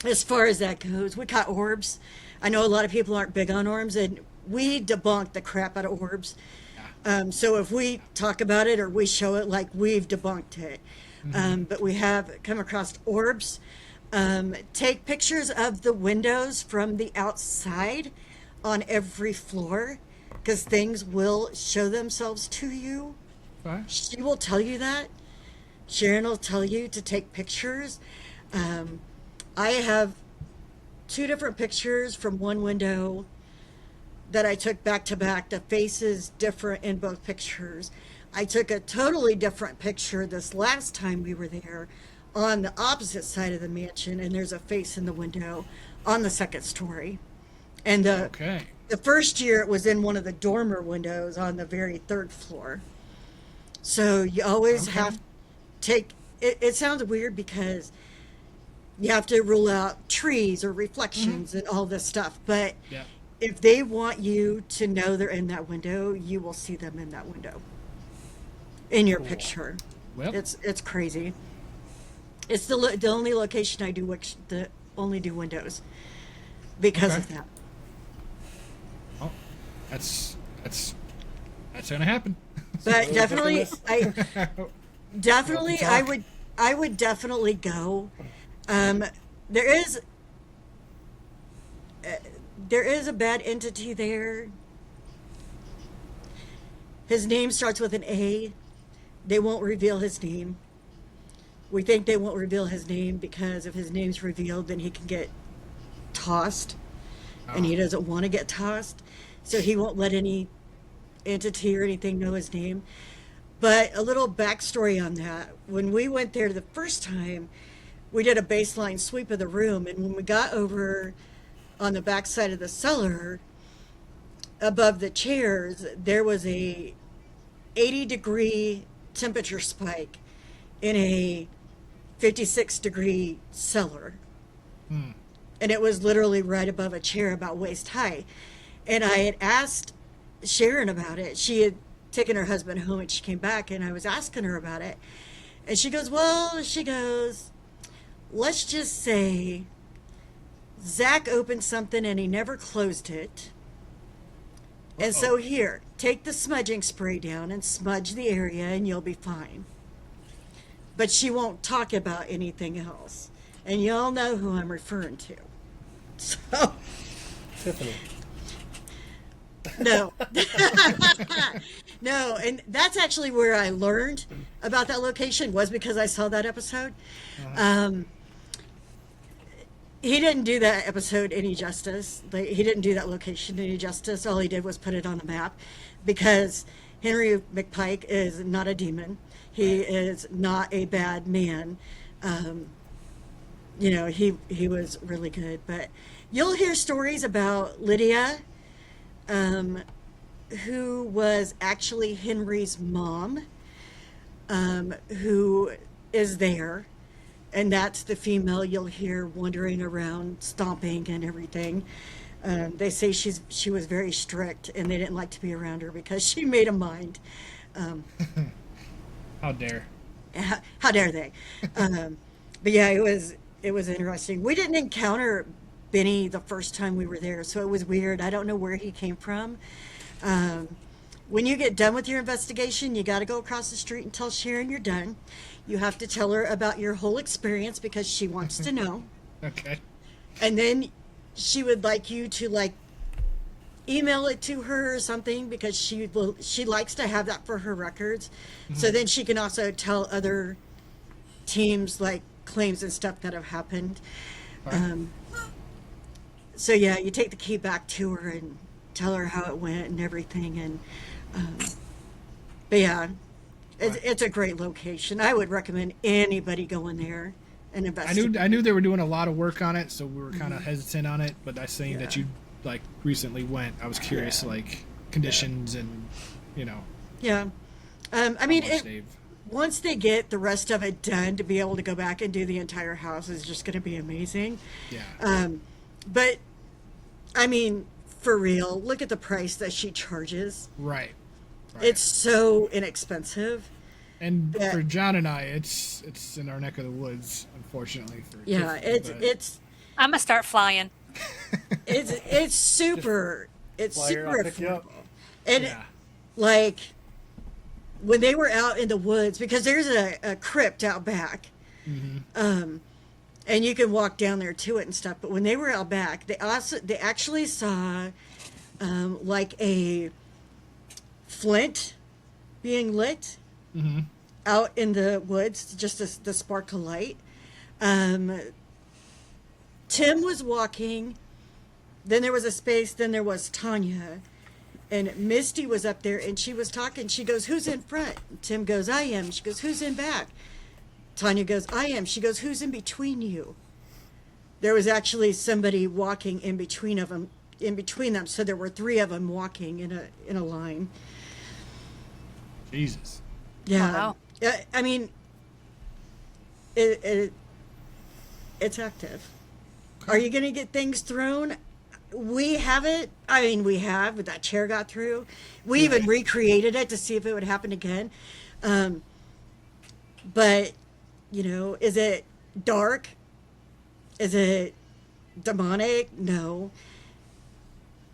As far as that goes, we caught orbs. I know a lot of people aren't big on orbs, and we debunked the crap out of orbs. So if we talk about it or we show it, like, we've debunked it. But we have come across orbs. Take pictures of the windows from the outside on every floor, because things will show themselves to you. Okay. She will tell you that. Sharon will tell you to take pictures. I have 2 different pictures from one window that I took back to back. The face is different in both pictures. I took a totally different picture this last time we were there on the opposite side of the mansion, and there's a face in the window on the second story. And Okay. the first year it was in one of the dormer windows on the very 3rd floor. So you always Okay. have to take it sounds weird because you have to rule out trees or reflections and all this stuff, but Yeah. if they want you to know they're in that window, you will see them in that window in your picture. Well, It's crazy. It's the only location I do only do windows because of Okay. that. oh, that's gonna happen. But definitely, Talk. I would definitely go. There is a bad entity there. His name starts with an A. They won't reveal his name. We think they won't reveal his name because if his name's revealed, then he can get tossed, and he doesn't want to get tossed, so he won't let any entity or anything know his name. But a little backstory on that: when we went there the first time, we did a baseline sweep of the room, and when we got over on the back side of the cellar, above the chairs, there was a 80-degree temperature spike in a 56-degree cellar. And it was literally right above a chair about waist high. And I had asked Sharon about it. She had taken her husband home and she came back, and I was asking her about it. And she goes, let's just say Zach opened something and he never closed it. And so here, take the smudging spray down and smudge the area and you'll be fine. But she won't talk about anything else. And y'all know who I'm referring to. So, Tiffany. no. No, and that's actually where I learned about that location, was because I saw that episode. He didn't do that episode any justice. He didn't do that location any justice. All he did was put it on the map, because Henry McPike is not a demon. He is not a bad man. He was really good. But you'll hear stories about Lydia, who was actually Henry's mom, who is there. And that's the female you'll hear wandering around, stomping and everything. They say she was very strict, and they didn't like to be around her because she made a mind. How dare? How dare they? But yeah, it was interesting. We didn't encounter Benny the first time we were there, so it was weird. I don't know where he came from. When you get done with your investigation, you got to go across the street and tell Sharon you're done. You have to tell her about your whole experience because she wants to know. Okay. And then she would like you to email it to her or something, because she likes to have that for her records. Mm-hmm. So then she can also tell other teams claims and stuff that have happened. Right. So yeah, you take the key back to her and tell her how it went and everything. And but yeah, it's a great location. I would recommend anybody going there and investigate. I knew they were doing a lot of work on it, so we were kind of hesitant on it. But I saying that you recently went, I was curious, conditions and Yeah, I mean, once they get the rest of it done, to be able to go back and do the entire house is just going to be amazing. Yeah. But I mean, for real, look at the price that she charges. Right. It's so inexpensive. And for John and I, it's in our neck of the woods, unfortunately. It's. I'm gonna start flying. It's super. It's super affordable. And when they were out in the woods, because there's a crypt out back, mm-hmm. And you can walk down there to it and stuff. But when they were out back, they actually saw a flint being lit mm-hmm. out in the woods, just the spark of light. Tim was walking, then there was a space, then there was Tanya, and Misty was up there, and she was talking. She goes, "Who's in front?" Tim goes, "I am." She goes, "Who's in back?" Tanya goes, "I am." She goes, "Who's in between you?" There was actually somebody walking in between them, so there were three of them walking in a line. Jesus. Yeah. Wow. I mean, it's active. Are you going to get things thrown? We haven't. I mean, we have, but that chair got through. We even recreated it to see if it would happen again. But, is it dark? Is it demonic? No.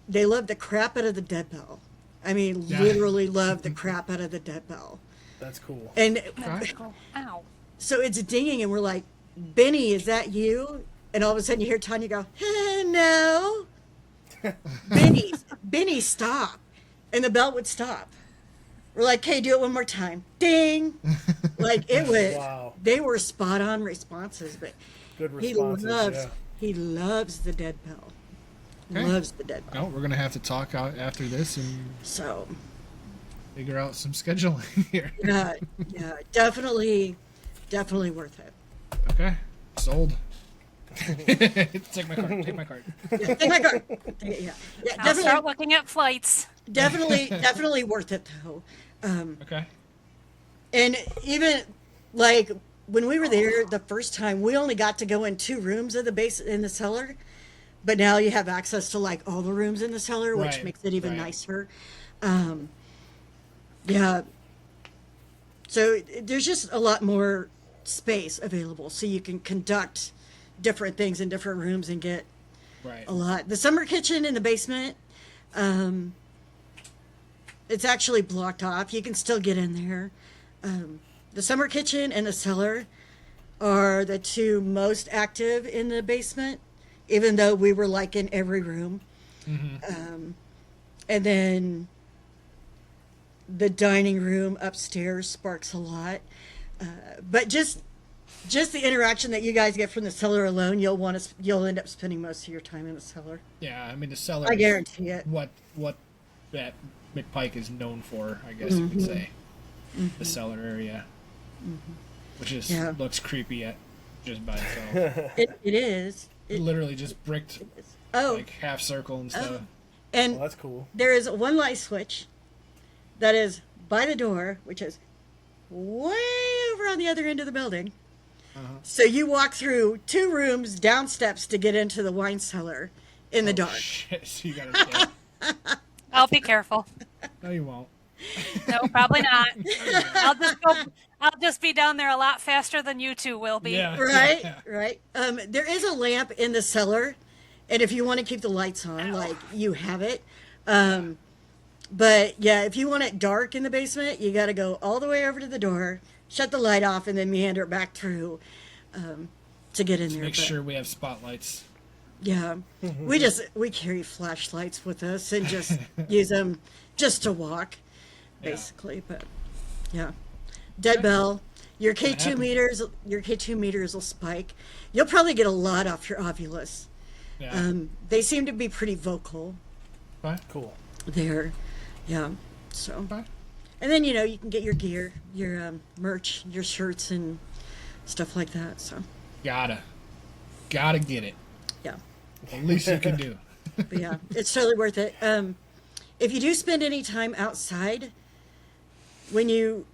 They love the crap out of the dead bell. I mean, literally love the crap out of the dead bell. That's cool. And That's cool. Ow. so it's dinging, and we're like, "Benny, is that you?" And all of a sudden you hear Tanya go, "No." Benny, stop. And the bell would stop. We're like, "Hey, do it one more time." Ding. It was, wow. They were spot on responses, but Good responses, he loves the dead bell. Okay. Loves the dead bell. No, we're going to have to talk out after this and So, figure out some scheduling here. yeah, definitely worth it. Okay. Sold. Take my card. Take my card. Take my card. Yeah, I'll start looking at flights. definitely worth it though. Okay. And even like when we were there the first time, we only got to go in 2 rooms of the base in the cellar, but now you have access to like all the rooms in the cellar, which Right, makes it even right. nicer. Yeah. So there's just a lot more space available, so you can conduct different things in different rooms and get Right. a lot. The summer kitchen in the basement, it's actually blocked off. You can still get in there. The summer kitchen and the cellar are the 2 most active in the basement, even though we were like in every room. And then the dining room upstairs sparks a lot. But just the interaction that you guys get from the cellar alone, you'll end up spending most of your time in the cellar. Yeah, I mean the cellar. I is guarantee it. What that McPike is known for, I guess you could say. The cellar area, which is Yeah. looks creepy just by itself. It is. Literally just bricked Oh, like half circle and stuff. and Well, that's cool. there is one light switch that is by the door, which is way over on the other end of the building. So you walk through 2 rooms, down steps to get into the wine cellar in the dark. Shit, so you gotta stay. I'll be careful. No, you won't. No, probably not. I'll just be down there a lot faster than you 2 will be. Yeah. Right, Yeah. right. There is a lamp in the cellar, and if you want to keep the lights on, like you have it. But yeah, if you want it dark in the basement, you got to go all the way over to the door, shut the light off, and then meander back through to get in there. Make But, sure we have spotlights. yeah, we carry flashlights with us and just use them just to walk, basically. But yeah, dead bell. Your K2 meters will spike. You'll probably get a lot off your Ovilus. Yeah. They seem to be pretty vocal Okay. Cool. there. Yeah. So, Okay. and then you can get your gear, your merch, your shirts and stuff like that. So, Gotta get it. yeah. The least you can do. But yeah, it's totally worth it. If you do spend any time outside, when you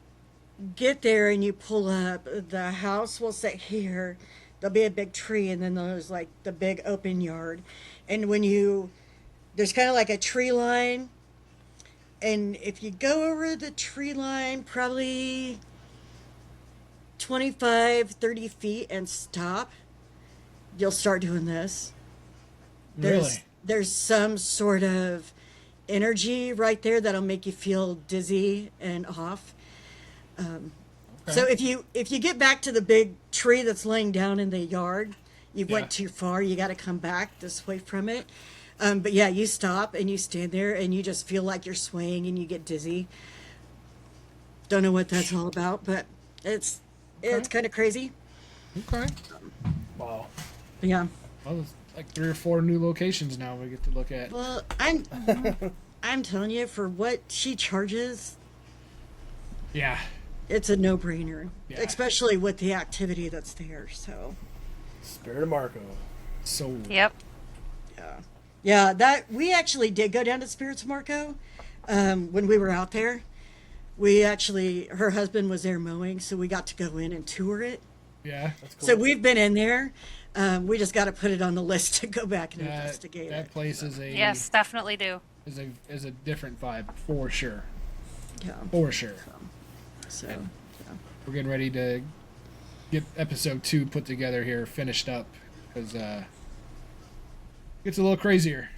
get there and you pull up, the house will sit here. There'll be a big tree, and then there's like the big open yard. And there's kind of like a tree line. And if you go over the tree line, probably 25, 30 feet and stop, you'll start doing this. Really? There's some sort of energy right there that'll make you feel dizzy and off. So if you get back to the big tree that's laying down in the yard, you went too far. You got to come back this way from it. But yeah, you stop and you stand there and you just feel like you're swaying and you get dizzy. Don't know what that's all about, but it's kind of crazy. Okay. Wow. But yeah. Well, there's like 3 or 4 new locations now we get to look at. Well, I'm telling you, for what she charges, Yeah. it's a no-brainer, Yeah. especially with the activity that's there. So Spirit of Marco. So Yep. yeah, that we actually did go down to Spirits Marco when we were out there. Her husband was there mowing, so we got to go in and tour it. yeah. That's cool. So we've been in there. We just got to put it on the list to go back and investigate That it. place is Yes, definitely do. is a different vibe for sure. Yeah. For sure. So We're getting ready to get episode 2 put together here, finished up, because gets a little crazier,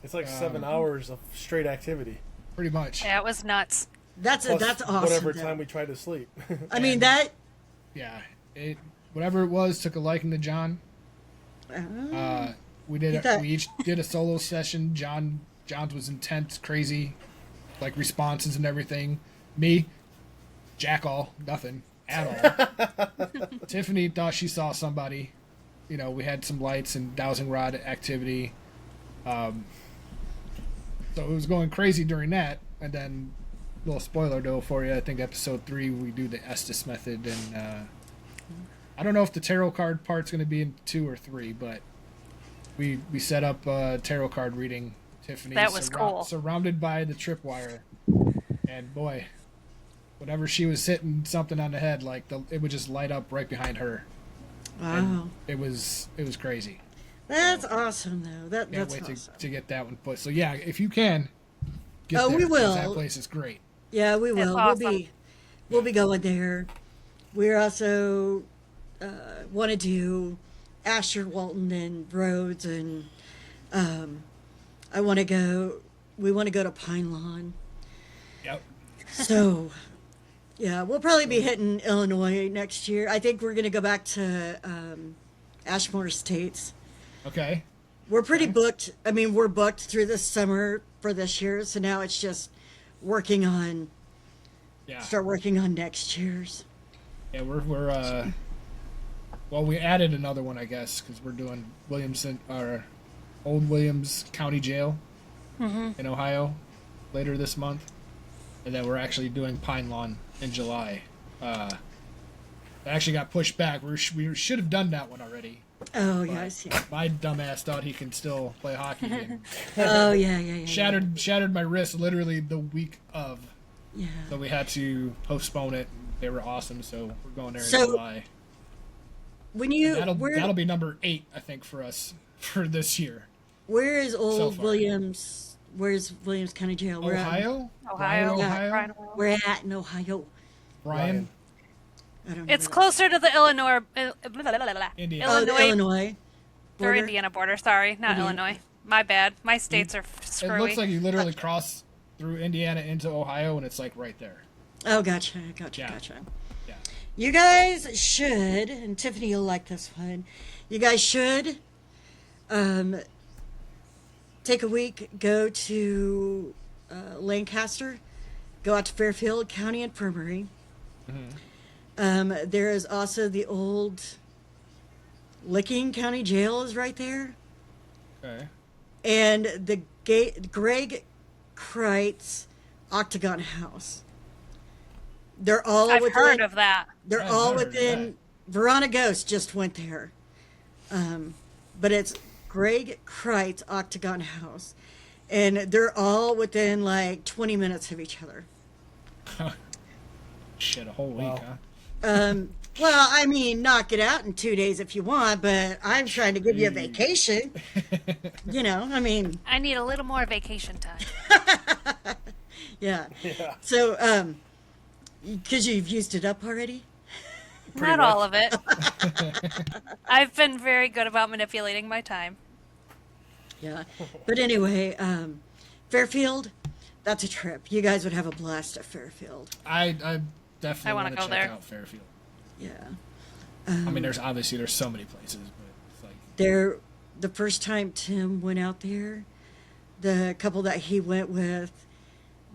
It's like 7 hours of straight activity. pretty much. Yeah, it was nuts. that's Plus awesome. whatever though. time we try to sleep. I mean that. Yeah, whatever it was took a liking to John. We each did a solo session. John's was intense, crazy, like responses and everything. Me, jack all, nothing at all. Tiffany thought she saw somebody. We had some lights and dowsing rod activity. So it was going crazy during that. And then, little spoiler though for you, I think episode 3 we do the Estes method and I don't know if the tarot card part's going to be in 2 or 3, but we set up a tarot card reading. Tiffany, That was cool. Surrounded by the tripwire, and boy, whenever she was hitting something on the head, like it would just light up right behind her. Wow. And it was crazy. That's awesome, though. Can't That's wait awesome. to get that one put. So yeah, if you can, get Oh, there, we 'cause will. That place is great. Yeah, we will. awesome. We'll be going there. We're also want to do Asher, Walton, and Rhodes, and I want to go. We want to go to Pine Lawn. Yep. So, yeah, we'll probably be hitting Illinois next year. I think we're going to go back to Ashmore Estates. Okay. We're pretty booked. I mean, we're booked through this summer for this year, so now it's just working on Yeah. start working on next year's. Yeah, we're well, we added another one, I guess, because we're doing Williamson, our Old Williams County Jail in Ohio later this month, and then we're actually doing Pine Lawn in July. It actually got pushed back. We should have done that one already. Oh yeah, I see. My dumbass thought he can still play hockey and Oh yeah. shattered my wrist literally the week of. Yeah. So we had to postpone it. They were awesome, so we're going there in So, July. When you That'll be number 8, I think, for us for this year. where is Old far. Williams? Where's Williams County Jail? We're Ohio? Ohio. Brian, Yeah. Ohio? Brian, We're at in Ohio. Brian? I don't know. It's where closer to the Illinois, Indiana. that- Oh, the Illinois. or border? Indiana border. Sorry, not Indiana. Illinois. My bad. My states are It screwy. looks like you literally cross through Indiana into Ohio, and it's like right there. Oh, gotcha. Yeah. Yeah. You guys should, and Tiffany, you'll like this one. You guys should take a week, go to Lancaster, go out to Fairfield County Infirmary. There is also the old Licking County Jail is right there, Okay. and the Greg Kreitz Octagon House. They're all I've within, heard of that. They're I've all heard of within. Verona Ghost just went there, but it's Greg Kreitz Octagon House, and they're all within like 20 minutes of each other. Shit, a whole week, Wow. huh? Well, I mean, knock it out in 2 days if you want, but I'm trying to give you a vacation. You know, I mean, I need a little more vacation time. yeah. Yeah. So, because you've used it up already. Not all of it. I've been very good about manipulating my time. Yeah. But anyway, Fairfield, that's a trip. You guys would have a blast at Fairfield. I definitely I wanna want to go check there. out Fairfield. Yeah. I mean, there's so many places, but it's like The first time Tim went out there, the couple that he went with,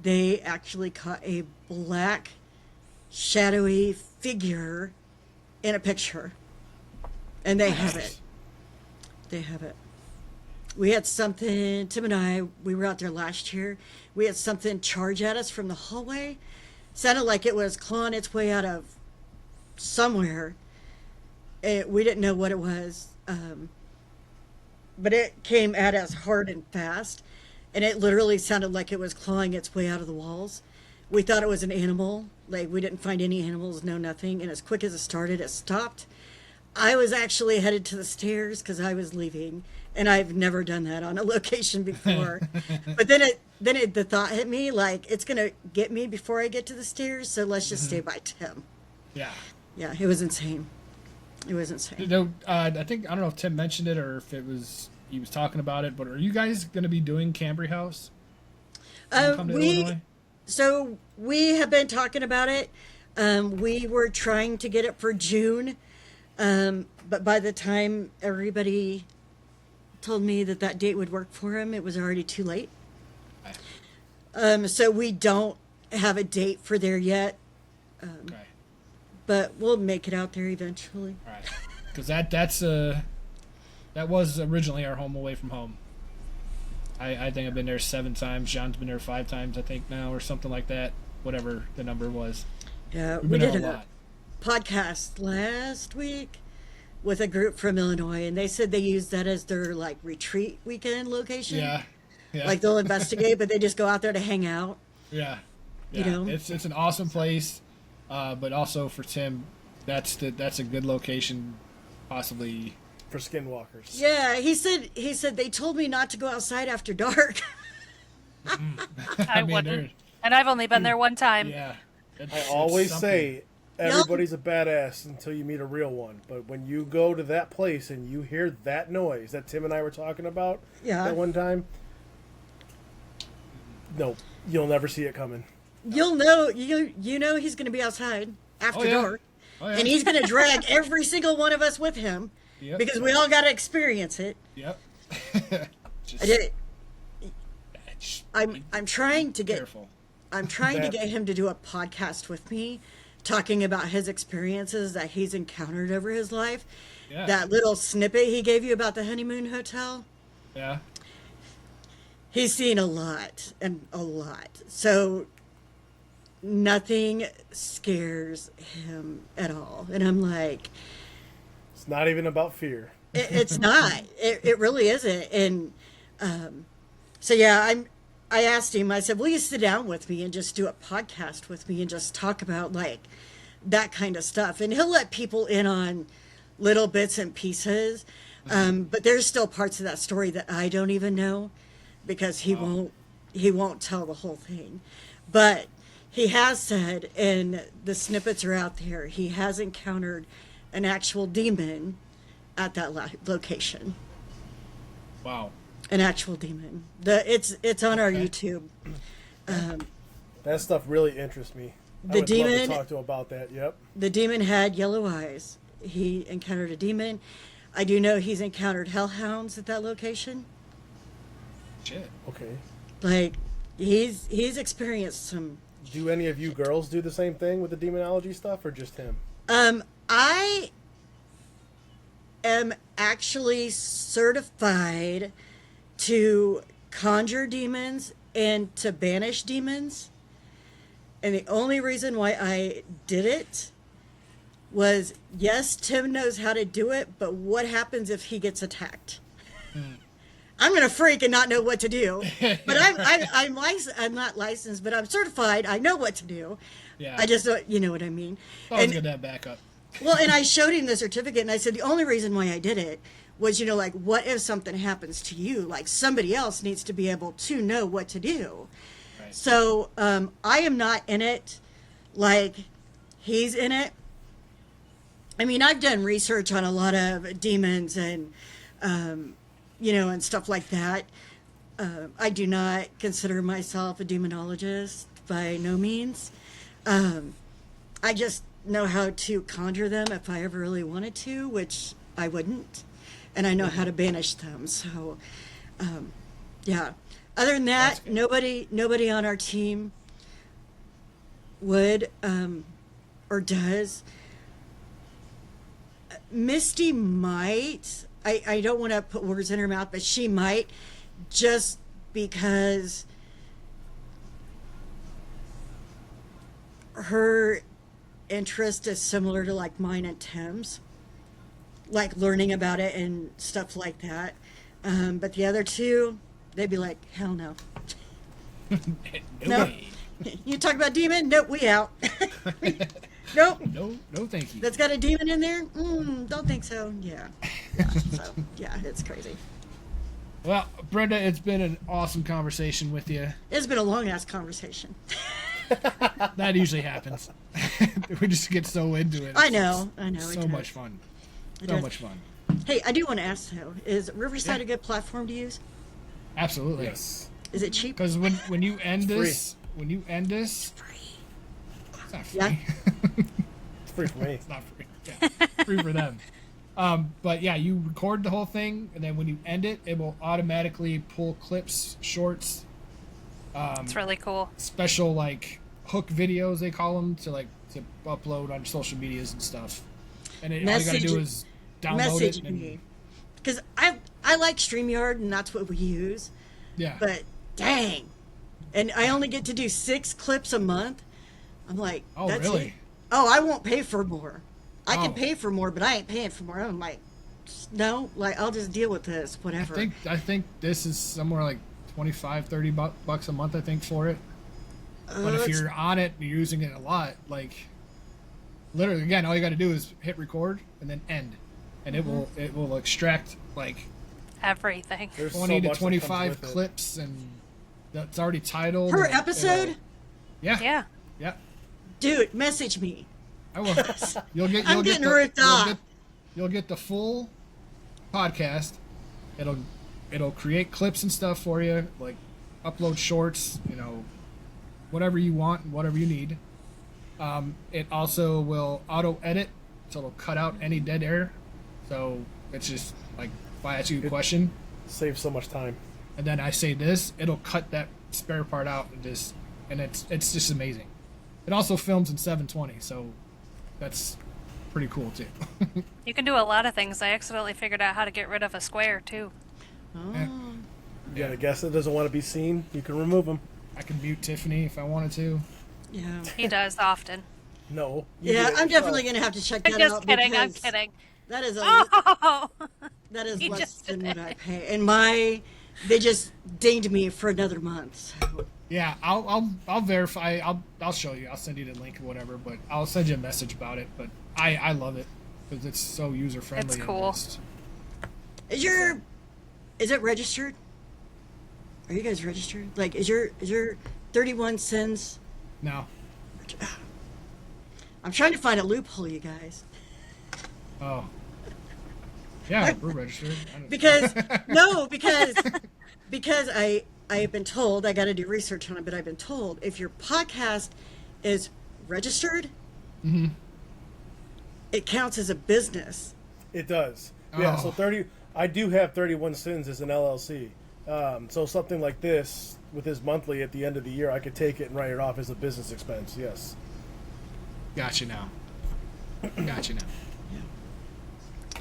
they actually caught a black, shadowy figure in a picture. And they have it. They have it. We had something, Tim and I, we were out there last year. We had something charge at us from the hallway. Sounded like it was clawing its way out of somewhere. We didn't know what it was. But it came at us hard and fast. And it literally sounded like it was clawing its way out of the walls. We thought it was an animal. Like, we didn't find any animals, no nothing. And as quick as it started, it stopped. I was actually headed to the stairs because I was leaving. And I've never done that on a location before. But then the thought hit me, like, it's going to get me before I get to the stairs. So let's just stay by Tim. yeah. Yeah, it was insane. It was insane. I think, I don't know if Tim mentioned it or if he was talking about it, but are you guys going to be doing Cambry House? When you come to Illinois? So we have been talking about it. We were trying to get it for June, but by the time everybody told me that date would work for him, it was already too late. So we don't have a date for there yet, Okay. but we'll make it out there eventually. All right. Because that was originally our home away from home. I think I've been there 7 times. John's been there 5 times, I think now, or something like that. Whatever the number was. Yeah, We've we been did there a a lot. podcast last week with a group from Illinois, and they said they use that as their like retreat weekend location. Yeah. Yeah. Like they'll investigate, but they just go out there to hang out. Yeah. You know? It's an awesome place, but also for Tim, that's a good location, possibly. For skinwalkers. Yeah, he said they told me not to go outside after dark. I mean, wouldn't. And I've only been there one time. Yeah. I always say everybody's a badass until you meet a real one. But when you go to that place and you hear that noise that Tim and I were talking about that one time, no, you'll never see it coming. You'll know you know he's going to be outside after dark, and he's going to drag every single one of us with him because we all got to experience it. Yep. I did it. I'm trying to get careful. I'm trying to get him to do a podcast with me, talking about his experiences that he's encountered over his life. Yeah. That little snippet he gave you about the honeymoon hotel. Yeah. He's seen a lot and a lot. So nothing scares him at all. And I'm like, it's not even about fear. It's not. It really isn't. And so, yeah, I asked him, I said, will you sit down with me and just do a podcast with me and just talk about, like, that kind of stuff? And he'll let people in on little bits and pieces. But there's still parts of that story that I don't even know because he won't tell the whole thing. But he has said, and the snippets are out there, he has encountered an actual demon at that location. Wow. An actual demon. It's on our YouTube. That stuff really interests me. I would love to talk to him about that. Yep. The demon had yellow eyes. He encountered a demon. I do know he's encountered hellhounds at that location. Shit. Okay. Like he's experienced some. Do any of you girls do the same thing with the demonology stuff, or just him? I am actually certified to conjure demons and to banish demons. And the only reason why I did it was, yes, Tim knows how to do it, but what happens if he gets attacked? I'm going to freak and not know what to do. But I'm licensed. I'm not licensed, but I'm certified. I know what to do. Yeah. I just don't, you know what I mean? Always good to have backup. Well, and I showed him the certificate, and I said, the only reason why I did it was, you know, like, what if something happens to you? Like, somebody else needs to be able to know what to do. Right. So, I am not in it like he's in it. I mean, I've done research on a lot of demons and, you know, and stuff like that. I do not consider myself a demonologist by no means. I just know how to conjure them if I ever really wanted to, which I wouldn't. And I know how to banish them. So, yeah. Other than that, nobody on our team would or does. Misty might. I don't want to put words in her mouth, but she might, just because her interest is similar to like mine and Tim's, like learning about it and stuff like that. But the other two, they'd be like, hell no. No. You talk about demon? Nope, we out. Nope. No, thank you. That's got a demon in there? Don't think so. Yeah. So, yeah, it's crazy. Well, Brenda, it's been an awesome conversation with you. It's been a long-ass conversation. That usually happens. We just get so into it. I know. So much fun. So much fun. Hey, I do want to ask, though, is Riverside a good platform to use? Absolutely. Yes. Is it cheap? Because when you end this, It's free. it's not free. Yeah. It's free for me. It's not free. Yeah, free for them. But yeah, you record the whole thing, and then when you end it, it will automatically pull clips, shorts. It's really cool. Special like hook videos they call them to upload on social medias and stuff. And all you gotta do is download it. And, because I like StreamYard and that's what we use. yeah. But dang, and I only get to do 6 clips a month. I'm like, Oh, that's really? it. oh, I won't pay for more. I can Oh. pay for more, but I ain't paying for more. I'm like, no, like I'll just deal with this, whatever. I think this is somewhere like 25, 30 bucks a month, I think, for it. But if it's- you're on it and you're using it a lot, like literally, again, all you got to do is hit record and then end, and it will extract like Everything. There's 20 to much that comes 25 with it. clips, and that's already titled per and episode, yeah, Yeah. yeah. dude, message me. I will. You'll get. I'm You'll getting get the, ripped you'll off. get- You'll get the full podcast. It'll create clips and stuff for you, like upload shorts, whatever you want, whatever you need. It also will auto edit, so it'll cut out any dead air. So it's just like if I ask you a question Saves so much time. and then I say this, it'll cut that spare part out and it's just amazing. It also films in 720, so that's pretty cool too. You can do a lot of things. I accidentally figured out how to get rid of a square too. Yeah. You got a guest that doesn't want to be seen, you can remove them. I can mute Tiffany if I wanted to. Yeah. He does often. No. you Yeah, do it I'm definitely yourself. gonna have to check I'm that just out. kidding. I'm because kidding. That is Oh, that is He less just than did what I pay, and they just dinged me for another month. So. Yeah, I'll verify. I'll show you. I'll send you the link or whatever. But I'll send you a message about it. But I love it because it's so user friendly. It's cool. Is it registered? Are you guys registered? Like, is your 31 cents? No. I'm trying to find a loophole, you guys. Oh. Yeah, we're registered. I don't- Because no, because I have been told, I got to do research on it, but I've been told if your podcast is registered, it counts as a business. It does. Yeah, Oh. so I do have 31 Sins as an LLC. So something like this, with his monthly at the end of the year, I could take it and write it off as a business expense, yes. Gotcha now. Gotcha now.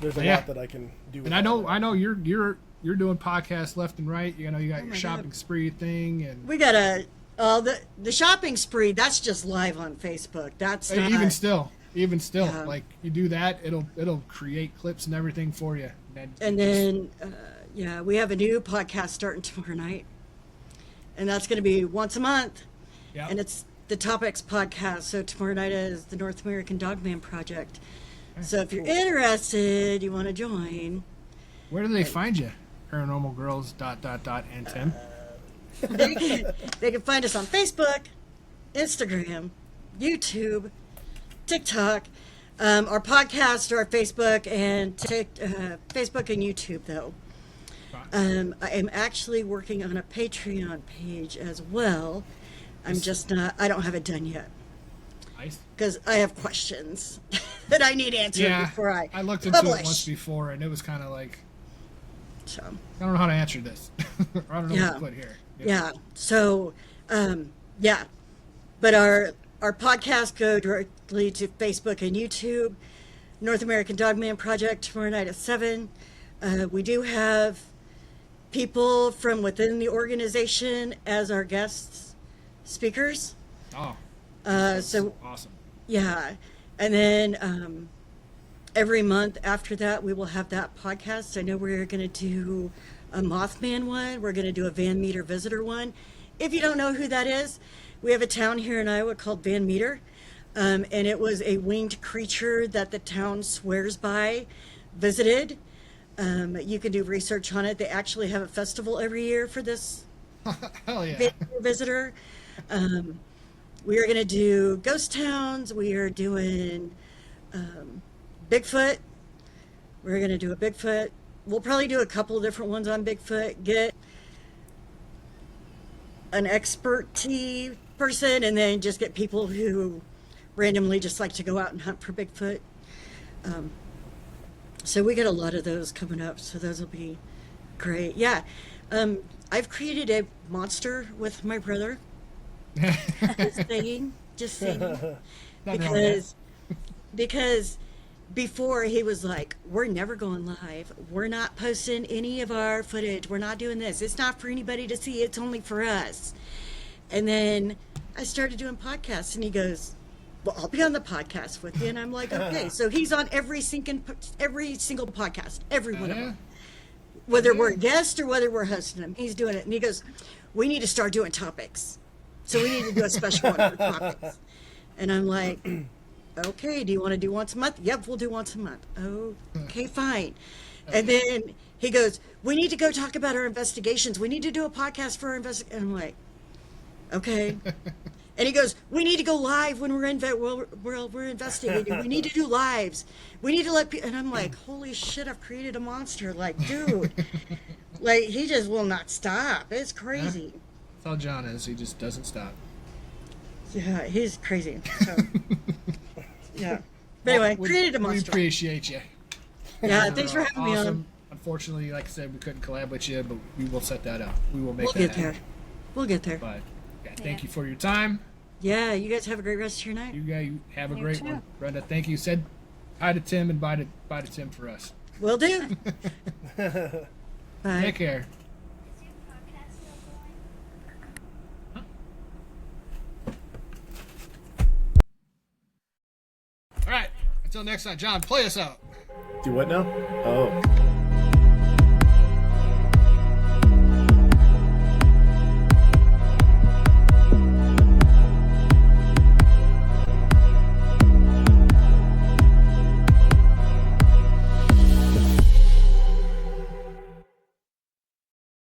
There's a Yeah. lot that I can do with And I that. know you're doing podcasts left and right. You got your Oh my shopping God. spree thing, and We got the shopping spree, that's just live on Facebook. That's not, even still, Yeah. like you do that, it'll create clips and everything for you. And then, we have a new podcast starting tomorrow night. And that's going to be once a month. yeah, And it's the Topics podcast. So tomorrow night is the North American Dogman Project. So if you're interested, you want to join, where do they find you? Paranormal Gurlz ... and Tim. they can find us on Facebook, Instagram, YouTube, TikTok. Our podcasts are Facebook and Facebook and YouTube, though. I am actually working on a Patreon page as well. I'm just not, I don't have it done yet Nice. because I have questions that I need answered Yeah, before I looked into publish. it once before, and it was kind of like So, I don't know how to answer this. Or I don't know Yeah. what to put here. yeah. So, yeah. But our podcasts go directly to Facebook and YouTube. North American Dogman Project tomorrow night at 7. We do have people from within the organization as our guests speakers. Oh, So awesome. yeah, and then every month after that, we will have that podcast. I know we're going to do a Mothman one. We're going to do a Van Meter visitor one. If you don't know who that is, we have a town here in Iowa called Van Meter, and it was a winged creature that the town swears by visited. You can do research on it. They actually have a festival every year for this Hell yeah. Van Meter visitor. We are going to do ghost towns. We are doing Bigfoot. We're going to do a Bigfoot. We'll probably do a couple of different ones on Bigfoot. Get an expertise person, and then just get people who randomly just like to go out and hunt for Bigfoot. So we got a lot of those coming up. So those will be great. Yeah. I've created a monster with my brother. Just saying. Nothing wrong with Because before he was like, we're never going live. We're not posting any of our footage. We're not doing this. It's not for anybody to see. It's only for us. And then I started doing podcasts, and he goes, well, I'll be on the podcast with you. And I'm like, okay. So he's on every single podcast, every one of them. Whether we're a guest or whether we're hosting him, he's doing it. And he goes, we need to start doing topics. So we need to do a special one for topics. And I'm like, okay, do you want to do once a month? Yep, we'll do once a month. Okay, fine. And then he goes, we need to go talk about our investigations. We need to do a podcast for our investigation. And I'm like, okay. And he goes, we need to go live when we're investigating. We need to do lives. We need to let people. And I'm like, holy shit, I've created a monster. Like, dude. Like, he just will not stop. It's crazy. That's how John is. He just doesn't stop. Yeah, he's crazy. So, yeah. But anyway, created a We monster. appreciate you. Yeah, thanks for having me on. Unfortunately, like I said, we couldn't collab with you, but we will set that up. We will make We'll that get happen. there. We'll get there. But thank you for your time. Yeah, you guys have a great rest of your night. You guys have a You great too. one. Brenda, thank you. Said hi to Tim and bye to Tim for us. Will do. Bye. Take care. All right. Until next time, John, play us out. Do what now? Oh.